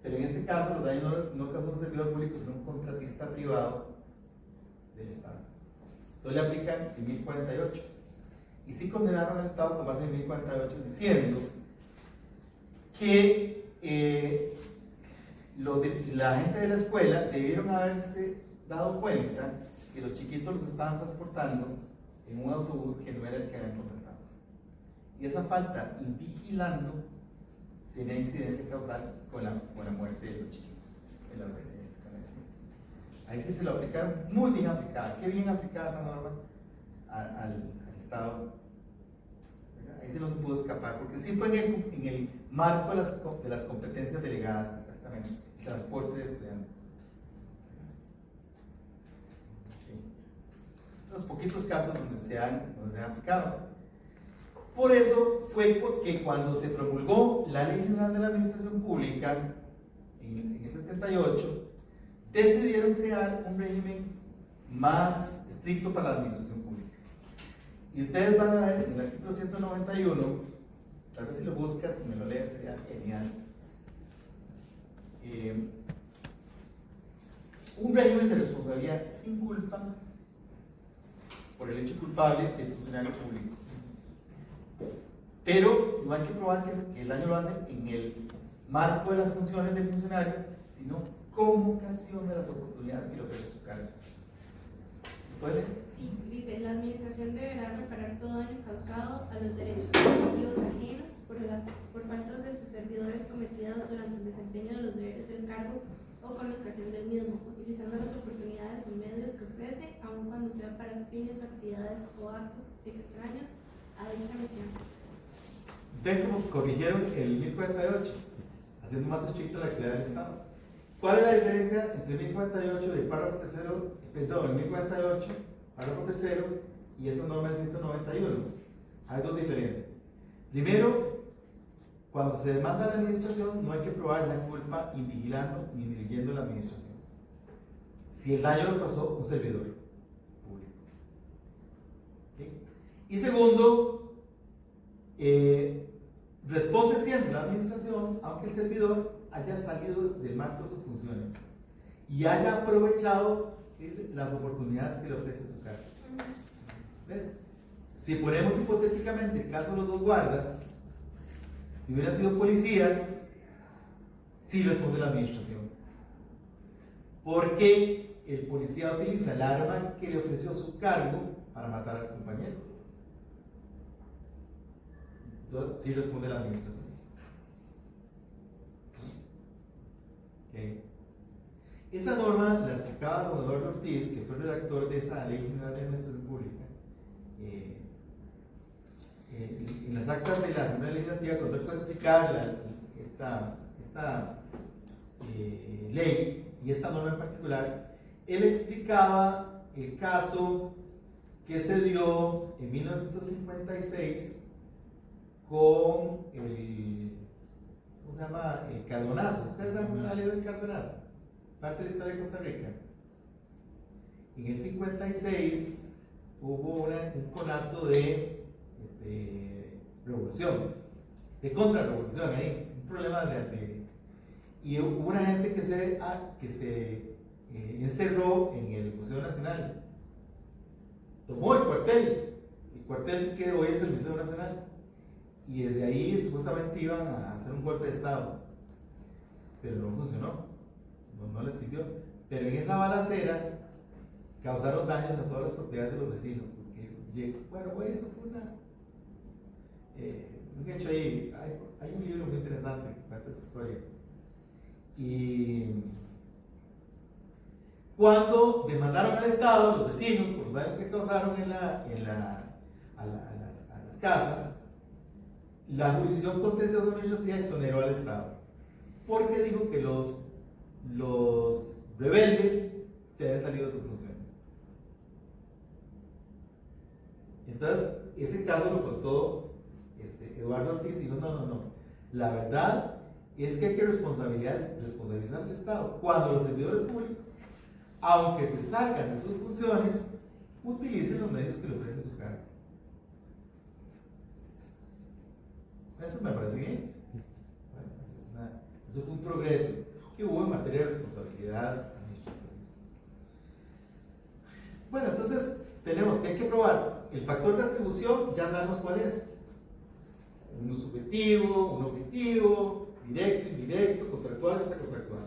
Pero en este caso, los daños no causan un servidor público, sino un contratista privado del Estado. Entonces le aplican el 1048. Y sí condenaron al Estado con base en el 1048 diciendo que la gente de la escuela debieron haberse dado cuenta que los chiquitos los estaban transportando en un autobús que no era el que habían contratado. Y esa falta invigilando tenía incidencia causal con la muerte de los chiquitos en los accidentes. Ahí sí se lo aplicaron, muy bien aplicada. Qué bien aplicada esa norma al Estado. Ahí sí no se pudo escapar, porque sí fue en el marco de las competencias delegadas, exactamente, el transporte de estudiantes. Los poquitos casos donde se han aplicado. Por eso fue porque cuando se promulgó la Ley General de la Administración Pública en el 78, decidieron crear un régimen más estricto para la administración pública. Y ustedes van a ver en el artículo 191, tal vez si lo buscas y me lo lees sería genial, un régimen de responsabilidad sin culpa por el hecho culpable del funcionario público. Pero no hay que probar que el daño lo hace en el marco de las funciones del funcionario, sino como ocasión de las oportunidades que le ofrece su cargo. ¿Lo puede leer? Sí, dice, la administración deberá reparar todo daño causado a los derechos subjetivos ajenos por faltas de sus servidores cometidas durante el desempeño de los deberes del cargo o con ocasión del mismo, utilizando las oportunidades o medios que ofrece, aun cuando sea para fines o actividades o actos extraños a dicha misión. ¿Ven cómo corrigieron el 1048? Haciendo más estricta la actividad del Estado. ¿Cuál es la diferencia entre el 1048 del párrafo tercero, perdón, el 1048, párrafo tercero y esa norma del 191? Hay dos diferencias. Primero, cuando se demanda a la administración, no hay que probar la culpa invigilando ni dirigiendo la administración. Si el daño lo causó un servidor público. ¿Okay? Y segundo, responde siempre la administración, aunque el servidor haya salido del marco de sus funciones y haya aprovechado las oportunidades que le ofrece su cargo. ¿Ves? Si ponemos hipotéticamente el caso de los dos guardas, si hubieran sido policías, sí responde la administración. Porque el policía utiliza el arma que le ofreció su cargo para matar al compañero. Entonces, sí responde la administración. Okay. Esa norma la explicaba don Eduardo Ortiz, que fue el redactor de esa Ley General de Administración Pública. En las actas de la Asamblea Legislativa, cuando él fue a explicar esta ley y esta norma en particular, él explicaba el caso que se dio en 1956 con el, ¿cómo se llama? El Cardonazo. ¿Ustedes saben la ley del Cardonazo? Parte de la historia de Costa Rica. En el 56 hubo un conato de revolución, de contrarrevolución ahí, un problema y hubo una gente que se encerró en el Museo Nacional, tomó el cuartel que hoy es el Museo Nacional, y desde ahí supuestamente iban a hacer un golpe de estado, pero no funcionó, no les sirvió. Pero en esa balacera causaron daños a todas las propiedades de los vecinos, porque, bueno, eso fue un hecho ahí. Hay un libro muy interesante que cuenta esa historia. Y cuando demandaron al Estado, los vecinos, por los daños que causaron a las casas, la jurisdicción contenciosa administrativa exoneró al Estado, porque dijo que los rebeldes se habían salido de sus funciones. Entonces, ese caso lo contó Eduardo Ortiz y dijo, no, la verdad es que hay que responsabilizar al Estado cuando los servidores públicos, aunque se salgan de sus funciones, utilicen los medios que le ofrece su cargo. Eso me parece bien. Bueno, eso fue un progreso que hubo en materia de responsabilidad administrativa. Bueno, entonces tenemos que hay que probar el factor de atribución, ya sabemos cuál es. Uno subjetivo, uno objetivo, directo, indirecto, contractual, extracontractual.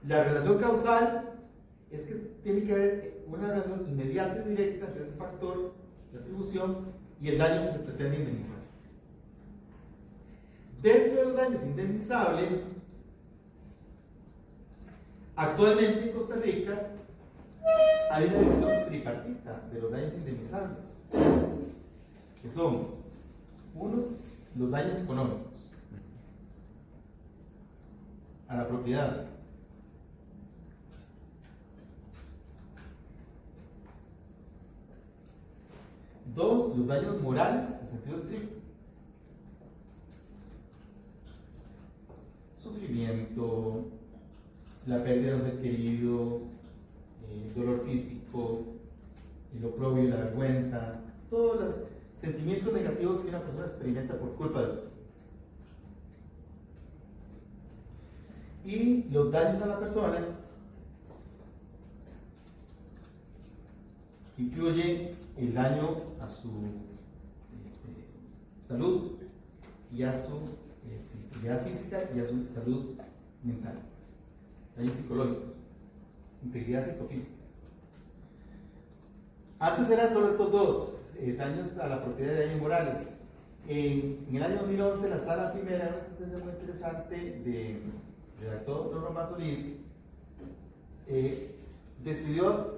La relación causal es que tiene que haber una relación inmediata y directa entre ese factor de atribución y el daño que se pretende indemnizar. Dentro de los daños indemnizables, actualmente en Costa Rica hay una división tripartita de los daños indemnizables, que son, uno, los daños económicos a la propiedad. Dos, los daños morales en sentido estricto. Sufrimiento, la pérdida de un ser querido, dolor físico, el oprobio y la vergüenza, todos los sentimientos negativos que una persona experimenta por culpa de otro. Y los daños a la persona incluyen el daño a su salud y a su integridad física y a su salud mental, daños psicológicos, integridad psicofísica. Antes eran solo estos dos, daños a la propiedad y daños morales. En el año 2011 la sala primera, una sentencia muy interesante de redactor don Román Solís, decidió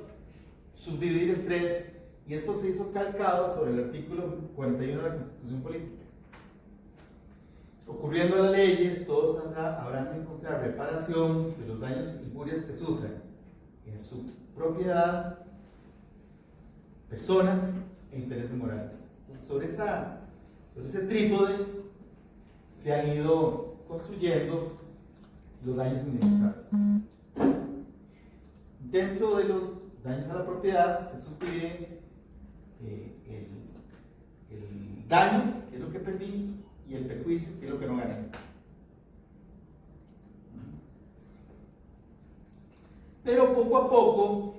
subdividir en tres, y esto se hizo calcado sobre el artículo 41 de la Constitución Política. Ocurriendo las leyes, todos habrán de encontrar reparación de los daños y injurias que sufren en su propiedad, persona e intereses morales. Entonces, sobre ese trípode se han ido construyendo los daños indemnizables. Dentro de los daños a la propiedad se subdivide el daño, que es lo que perdí, y el perjuicio, que es lo que no gané. Pero poco a poco,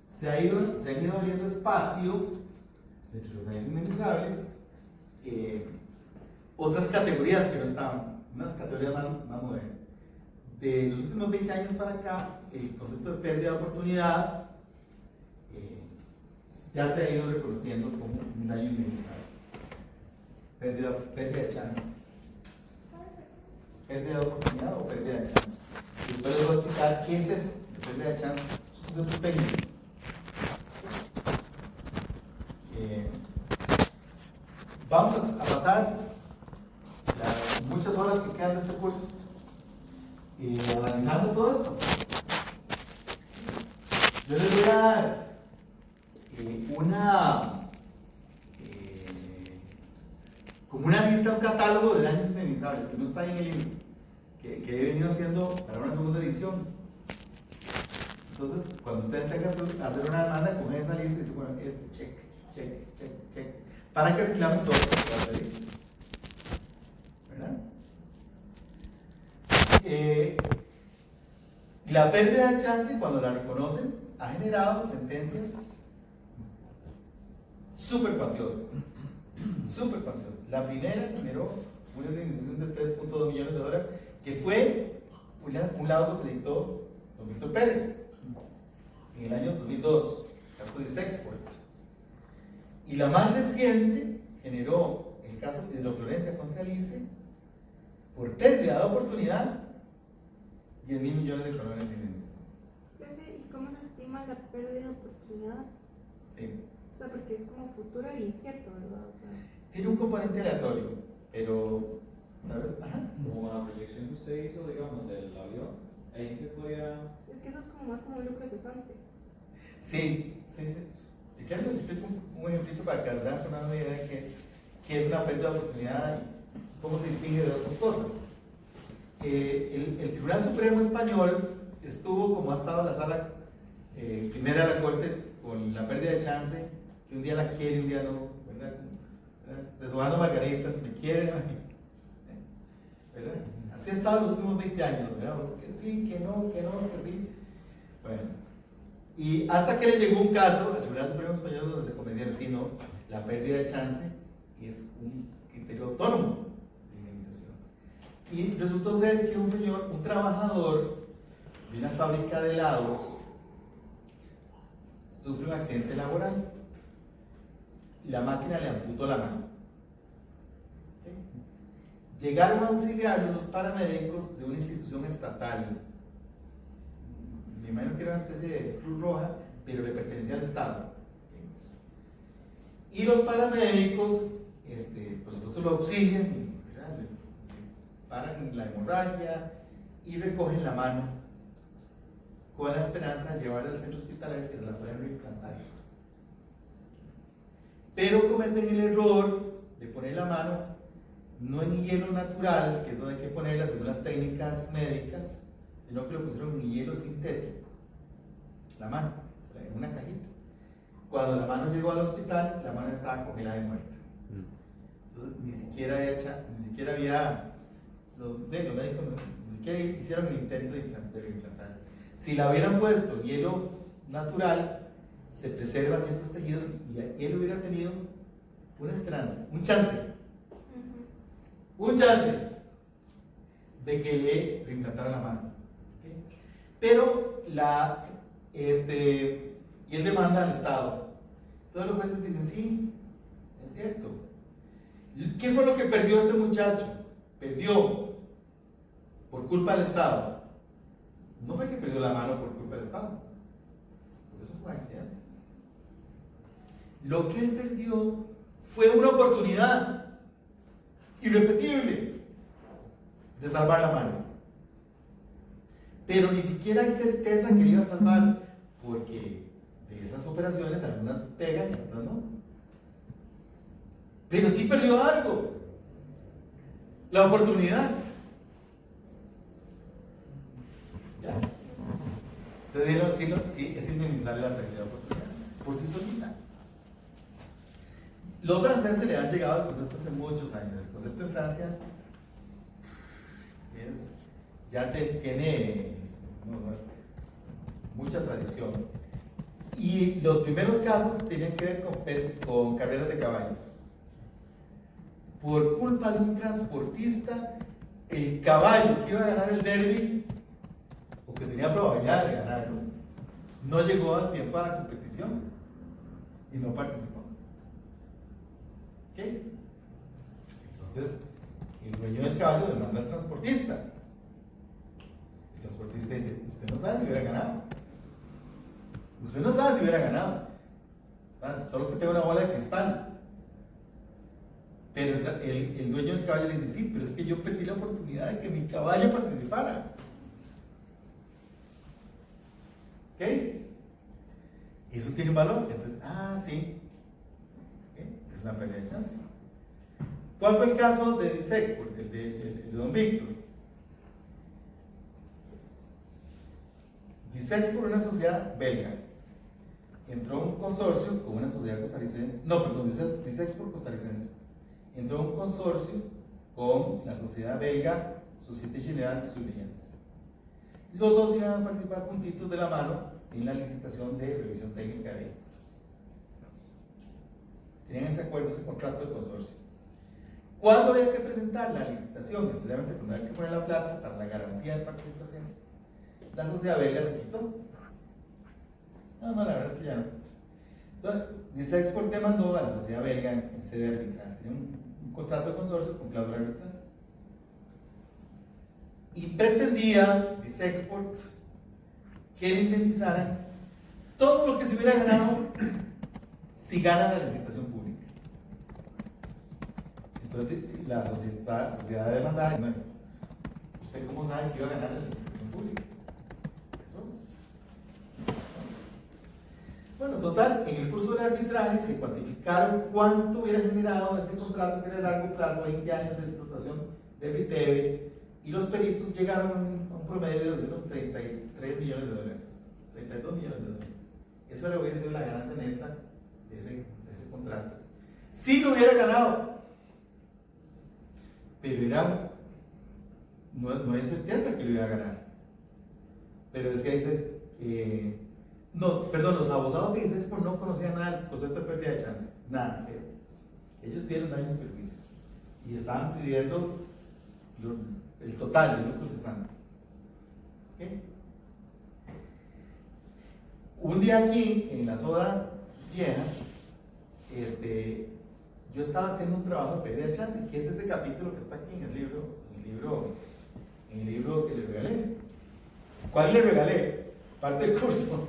se han ido abriendo espacio dentro de los daños indemnizables, otras categorías que no estaban, unas categorías más modernas. De los últimos 20 años para acá, el concepto de pérdida de oportunidad ya se ha ido reconociendo como un daño indemnizable. Pérdida de chance. Pérdida de oportunidad o pérdida de chance. Después les voy a explicar qué es eso, pérdida de chance. Es otro técnico. Vamos a pasar muchas horas que quedan de este curso, analizando todo esto. Yo les voy a dar como una lista, un catálogo de daños indemnizables que no está ahí en el libro, que he venido haciendo para una segunda edición. Entonces, cuando ustedes tengan que hacer una demanda, cogen esa lista y dicen, bueno, check, para que reclamen todo lo que va a pedir. ¿Verdad? La pérdida de chance, cuando la reconocen, ha generado sentencias súper cuantiosas. La primera generó una indemnización de $3.2 millones, que fue un laudo que dictó don Víctor Pérez en el año 2002, caso de Sexport. Y la más reciente generó el caso de Hidroflorencia contra el ICE por pérdida de oportunidad, $10.000 millones de colones de indemnización. Profe, ¿y cómo se estima la pérdida de oportunidad? Sí. O sea, porque es como futuro y incierto, ¿verdad? O sea, Tiene un componente aleatorio, pero a ver, Como la proyección que usted hizo, digamos, del avión, ahí se podía... es que eso es como más como un lucro cesante. Sí. Si quieren les explico un ejemplito para que les den una idea de qué es una pérdida de oportunidad y cómo se distingue de otras cosas. El Tribunal Supremo Español estuvo, como ha estado la sala primera de la Corte, con la pérdida de chance, que un día la quiere y un día no, ¿verdad? Deshojando margaritas, me quieren, ¿verdad? Así ha estado los últimos 20 años, ¿verdad? Que sí, que no, que sí. Bueno, y hasta que le llegó un caso al Tribunal Supremo Español donde se convencieron, sí, no, la pérdida de chance es un criterio autónomo de indemnización. Y resultó ser que un trabajador de una fábrica de helados sufre un accidente laboral. La máquina le amputó la mano. ¿Okay? Llegaron a auxiliarlo los paramédicos de una institución estatal. Me imagino que era una especie de Cruz Roja, pero le pertenecía al Estado. ¿Okay? Y los paramédicos, por supuesto, lo auxilian, ¿verdad? Le paran la hemorragia y recogen la mano con la esperanza de llevarla al centro hospitalario que se la pueden reimplantar. Pero cometen el error de poner la mano no en hielo natural, que es donde hay que ponerla según las técnicas médicas, sino que lo pusieron en hielo sintético. La mano, en una cajita. Cuando la mano llegó al hospital, la mano estaba congelada y muerta. Entonces, ni siquiera los médicos ni siquiera hicieron el intento de reimplantar. Si la hubieran puesto en hielo natural, se preservan ciertos tejidos y él hubiera tenido una esperanza, un chance de que le reimplantaran la mano. ¿Okay? Pero y él demanda al Estado. Todos los jueces dicen, sí, es cierto. ¿Qué fue lo que perdió este muchacho? Perdió por culpa del Estado. No fue que perdió la mano por culpa del Estado, porque eso fue un accidente. Lo que él perdió fue una oportunidad irrepetible de salvar la mano. Pero ni siquiera hay certeza que le iba a salvar, porque de esas operaciones algunas pegan y otras no. Pero sí perdió algo, la oportunidad. ¿Ya? Entonces, sí, es indemnizable la pérdida de oportunidad por sí solita. Los franceses le han llegado al concepto hace muchos años. El concepto en Francia tiene mucha tradición. Y los primeros casos tienen que ver con carreras de caballos. Por culpa de un transportista, el caballo que iba a ganar el derby, o que tenía probabilidad de ganarlo, no llegó a tiempo a la competición y no participó. ¿Ok? Entonces, el dueño del caballo demanda al transportista. El transportista dice, usted no sabe si hubiera ganado. Usted no sabe si hubiera ganado. Solo que tengo una bola de cristal. Pero el dueño del caballo le dice, sí, pero es que yo perdí la oportunidad de que mi caballo participara. ¿Ok? Eso tiene un valor. Entonces, sí. ¿Okay? Es una pérdida de chance. ¿Cuál fue el caso de Disexport, el de Don Víctor? Disexport era una sociedad belga. Entró un consorcio con una sociedad costarricense. No, perdón, Disexport costarricense. Entró un consorcio con la sociedad belga Société Générale de Surveillance. Los dos iban a participar juntitos de la mano en la licitación de revisión técnica de vehículos. Tenían ese acuerdo, ese contrato de consorcio. ¿Cuándo había que presentar la licitación? Especialmente cuando había que poner la plata para la garantía de participación. La sociedad belga se quitó. No, la verdad es que ya no. Entonces, Disexport demandó a la sociedad belga en sede arbitral. Tenía un contrato de consorcio con cláusula arbitral. Y pretendía Disexport que le indemnizaran todo lo que se hubiera ganado si gana la licitación pública. Entonces, la sociedad demandada dice, bueno, ¿usted cómo sabe que iba a ganar la licitación pública? ¿Eso? Bueno, total, en el curso del arbitraje se cuantificaron cuánto hubiera generado ese contrato que era de largo plazo, 20 años de explotación de Riteve, y los peritos llegaron a un promedio de unos 33 millones de dólares, 32 millones de dólares. Eso era, voy a decir, la ganancia neta de ese contrato. Si lo hubiera ganado, pero no hay certeza que lo iba a ganar. Pero decía, no, perdón, los abogados de Disexport no conocían nada del concepto de pérdida de chance, nada, cero. Ellos pidieron daños y perjuicios y estaban pidiendo el total de lucro cesante. ¿Okay? Un día aquí en la soda vieja, yo estaba haciendo un trabajo de pérdida de chance, que es ese capítulo que está aquí en el libro que le regalé. ¿Cuál le regalé? Parte del curso.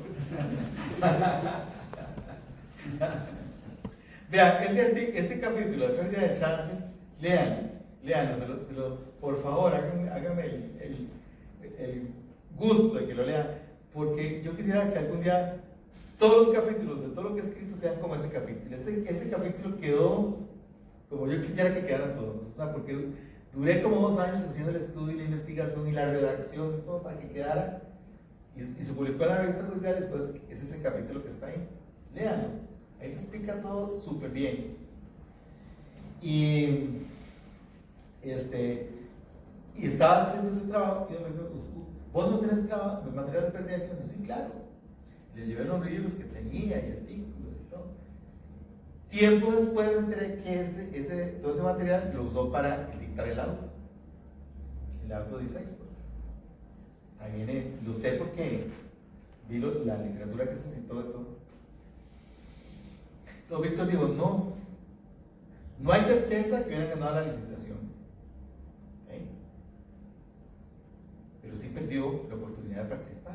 Vean, este capítulo de pérdida de chance, léanlo, por favor, háganme el gusto de que lo lean, porque yo quisiera que algún día todos los capítulos de todo lo que he escrito sean como ese capítulo. Ese capítulo quedó como yo quisiera que quedaran todos, o sea, porque duré como 2 años haciendo el estudio y la investigación y la redacción y todo para que quedara, y se publicó en la revista judicial. Después es ese capítulo que está ahí, léanlo, ahí se explica todo súper bien. Y estaba haciendo ese trabajo y me dijo, ¿vos no tenés trabajo, material de pérdida de chance? Sí, claro. Le llevé los libros que tenía y artículos y todo. Tiempo después me enteré que todo ese material lo usó para dictar el auto de Disexport. Ahí viene, lo sé porque vi la literatura que se citó de todo. Entonces Víctor dijo, no hay certeza que hubieran ganado la licitación. ¿Okay? Pero sí perdió la oportunidad de participar.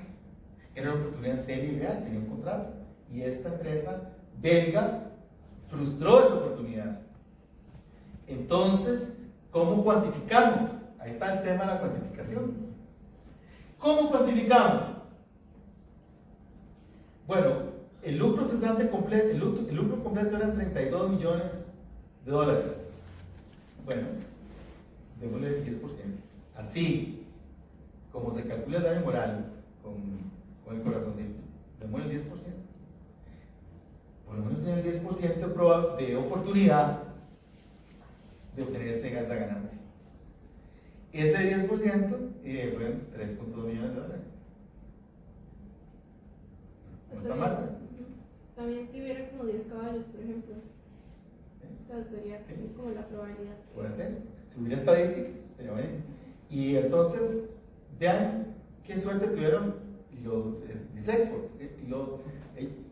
Era una oportunidad seria y real, tenía un contrato. Y esta empresa belga frustró esa oportunidad. Entonces, ¿cómo cuantificamos? Ahí está el tema de la cuantificación. ¿Cómo cuantificamos? Bueno, el lucro cesante completo, el lucro completo eran 32 millones de dólares. Bueno, démosle el 10%. Así como se calcula el daño moral con el corazoncito, démosle el 10%. Por lo menos tener el 10% de oportunidad de obtener esa ganancia. Ese 10% fueron 3.2 millones de dólares. No está mal. También si hubiera como 10 caballos, por ejemplo. ¿Sí? O sea, sería así como la probabilidad. Puede ser. Si hubiera estadísticas, sería buenísimo. Y entonces, vean qué suerte tuvieron los Disexport.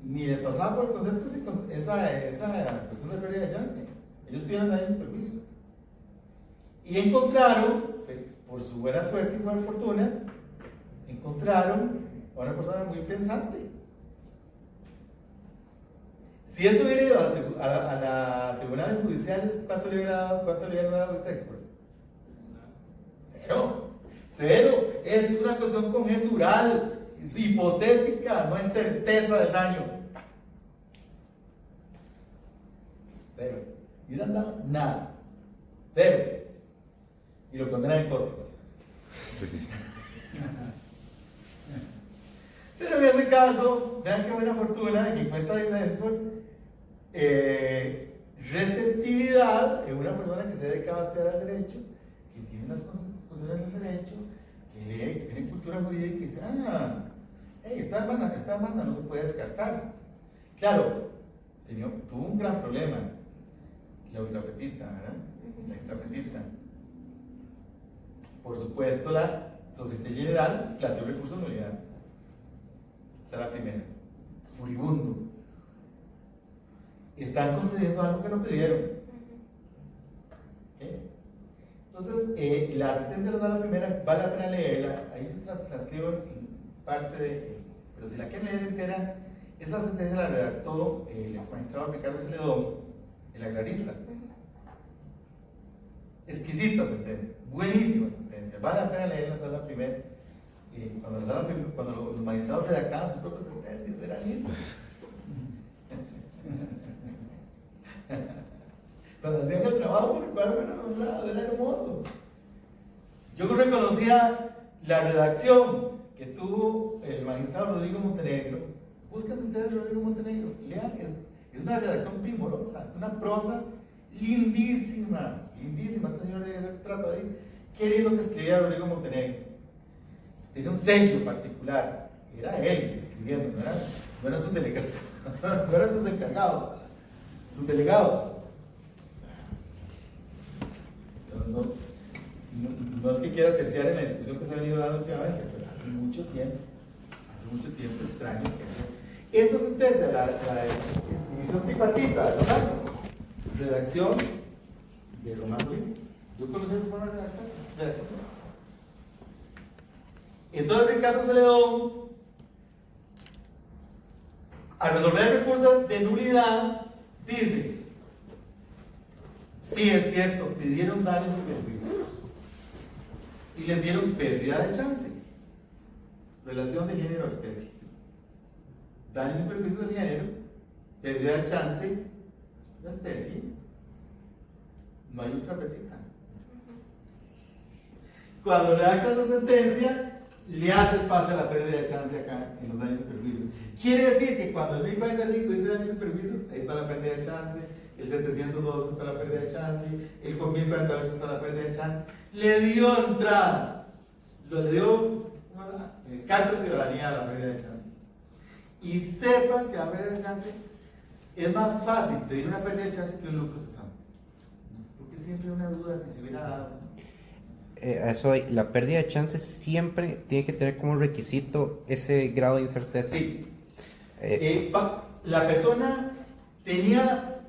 Ni les pasaba por el concepto esa cuestión de pérdida de chance. Ellos pidieron daños y perjuicios. Y encontraron, por su buena suerte y buena fortuna, encontraron a una persona muy pensante. Si eso hubiera ido a la tribunales judiciales, ¿cuánto le hubiera dado este export? Cero. Cero. Es una cuestión conjetural, es hipotética, no es certeza del daño. Cero. Y no han dado nada. Cero. Y lo condenan en costas. Pero en ese caso, vean qué buena fortuna, que cuenta de export, receptividad en una persona que se ha dedicado a hacer al derecho, que tiene las concepciones del derecho, que lee, que tiene cultura jurídica y dice, esta demanda no se puede descartar. Claro, tuvo un gran problema, la ultrapetita, ¿verdad? La extrapetita. Por supuesto, la Societe General planteó recurso de nulidad. Esa es la primera. Furibundo. Están concediendo algo que no pidieron. ¿Okay? Entonces, la sentencia nos da la primera, vale la pena leerla. Ahí yo transcribo en parte de. Pero si la quieren leer entera, esa sentencia la redactó el ex magistrado Ricardo Celedón, el agrarista. Exquisita sentencia, buenísima sentencia. Vale la pena leerla, esa es la primera. Cuando los magistrados redactaban sus propias sentencias, era lindo. Cuando hacían el trabajo por el cual era hermoso. Yo reconocía la redacción que tuvo el magistrado Rodrigo Montenegro. Busquen sentencias de Rodrigo Montenegro, lean, es una redacción primorosa, es una prosa lindísima, lindísima. Este señor trata de ir. Qué lindo que escribía Rodrigo Montenegro. Tenía un sello particular, era él escribiendo, no era su delegado, no era sus encargados, su delegado. No es que quiera terciar en la discusión que se ha venido dando últimamente, pero hace mucho tiempo extraño que esta sentencia, la división tripartita de los actos, redacción de Román Ruiz. ¿Yo conocí su forma de redactar? Entonces Ricardo Celedón, al resolver el recurso de nulidad, dice: sí, es cierto, pidieron daños y perjuicios y les dieron pérdida de chance. Relación de género a especie. Daños y perjuicios del género, pérdida de chance, la especie. No hay ultrapetita. Cuando redacta su sentencia, le hace espacio a la pérdida de chance acá en los daños y perjuicios. Quiere decir que cuando el 1045 dice daños y perjuicios, ahí está la pérdida de chance, el 702 está la pérdida de chance, el 1048 está la pérdida de chance. Le dio entrada, le dio carta de ciudadanía a la pérdida de chance. Y sepan que la pérdida de chance es más fácil pedir una pérdida de chance que un lucro cesante. Porque siempre hay una duda si se hubiera dado. La pérdida de chances siempre tiene que tener como requisito ese grado de incerteza. Sí. La persona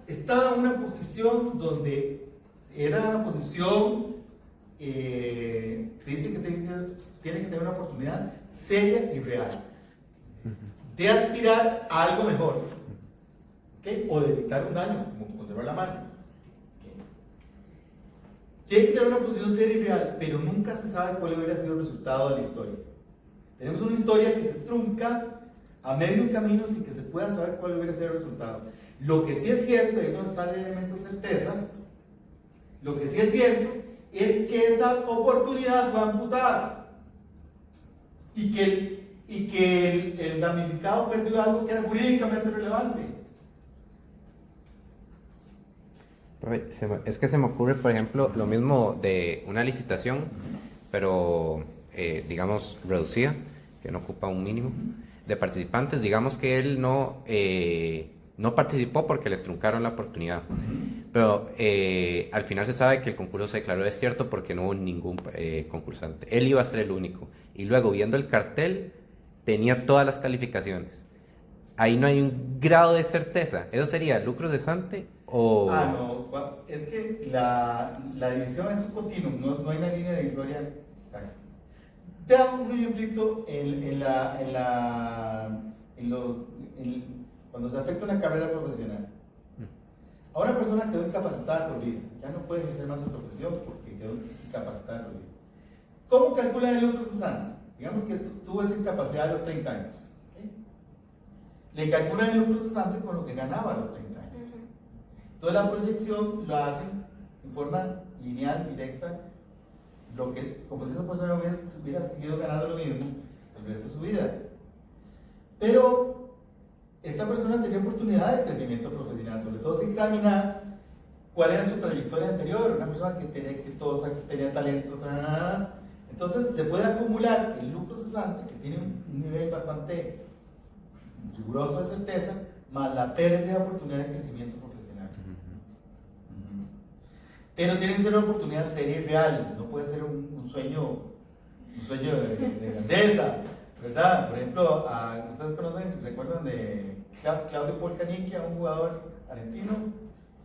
estaba en una posición donde era una posición, se dice que tiene que tener una oportunidad seria y real de aspirar a algo mejor, ¿okay? O de evitar un daño, como conservar la mano. Tiene que tener una posición seria y real, pero nunca se sabe cuál hubiera sido el resultado de la historia. Tenemos una historia que se trunca a medio camino sin que se pueda saber cuál hubiera sido el resultado. Lo que sí es cierto, y ahí donde está el elemento de certeza, lo que sí es cierto es que esa oportunidad fue amputada y que el damnificado perdió algo que era jurídicamente relevante. Es que se me ocurre, por ejemplo, lo mismo de una licitación, pero digamos reducida, que no ocupa un mínimo de participantes. Digamos que él no participó porque le truncaron la oportunidad, pero al final se sabe que el concurso se declaró desierto porque no hubo ningún concursante. Él iba a ser el único, y luego viendo el cartel tenía todas las calificaciones. Ahí no hay un grado de certeza. ¿Eso sería lucro cesante o...? No, es que la división es un continuum, no hay una línea divisoria exacta. Veamos un ejemplito cuando cuando se afecta una carrera profesional. A una persona quedó incapacitada por vida, ya no puede ejercer más su profesión porque quedó incapacitada por vida. ¿Cómo calculan el lucro cesante? Digamos que tuvo esa incapacidad a los 30 años. ¿Okay? Le calculan el lucro cesante con lo que ganaba a los 30 años. Toda la proyección lo hacen en forma lineal, directa, lo que, como si esa persona hubiera seguido ganando lo mismo el resto de su vida. Pero esta persona tenía oportunidad de crecimiento profesional, sobre todo si examina cuál era su trayectoria anterior, una persona que tenía exitosa, que tenía talento, entonces se puede acumular el lucro cesante, que tiene un nivel bastante riguroso de certeza, más la pérdida de oportunidad de crecimiento profesional. Pero tiene que ser una oportunidad seria y real, no puede ser un sueño de grandeza, ¿verdad? Por ejemplo, ustedes conocen, recuerdan de Claudio Polcanicchia, un jugador argentino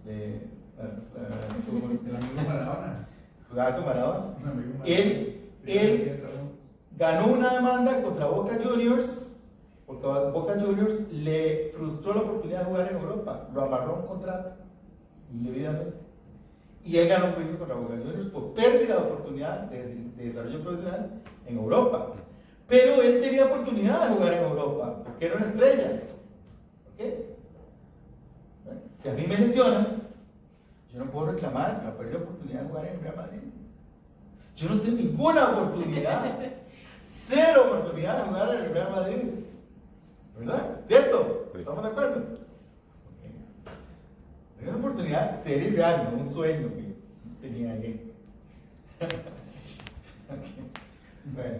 de El amigo Maradona. jugaba con Maradona. Un amigo Maradona. Él ganó una demanda contra Boca Juniors porque Boca Juniors le frustró la oportunidad de jugar en Europa, lo amarró a un contrato indebidamente y él ganó un juicio contra Boca Juniors por pérdida de oportunidad de desarrollo profesional en Europa. Pero él tenía oportunidad de jugar en Europa porque era una estrella. ¿Okay? Bueno, si a mí me lesionan, yo no puedo reclamar la pérdida de oportunidad de jugar en Real Madrid. Yo no tengo ninguna oportunidad, cero oportunidad de jugar en el Real Madrid, ¿verdad? ¿Cierto? ¿Estamos de acuerdo? Okay. Tengo una oportunidad seria y real, no un sueño que tenía ahí. Okay. Bueno,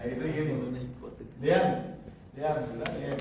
ahí seguimos. Vean, ¿verdad? Bien.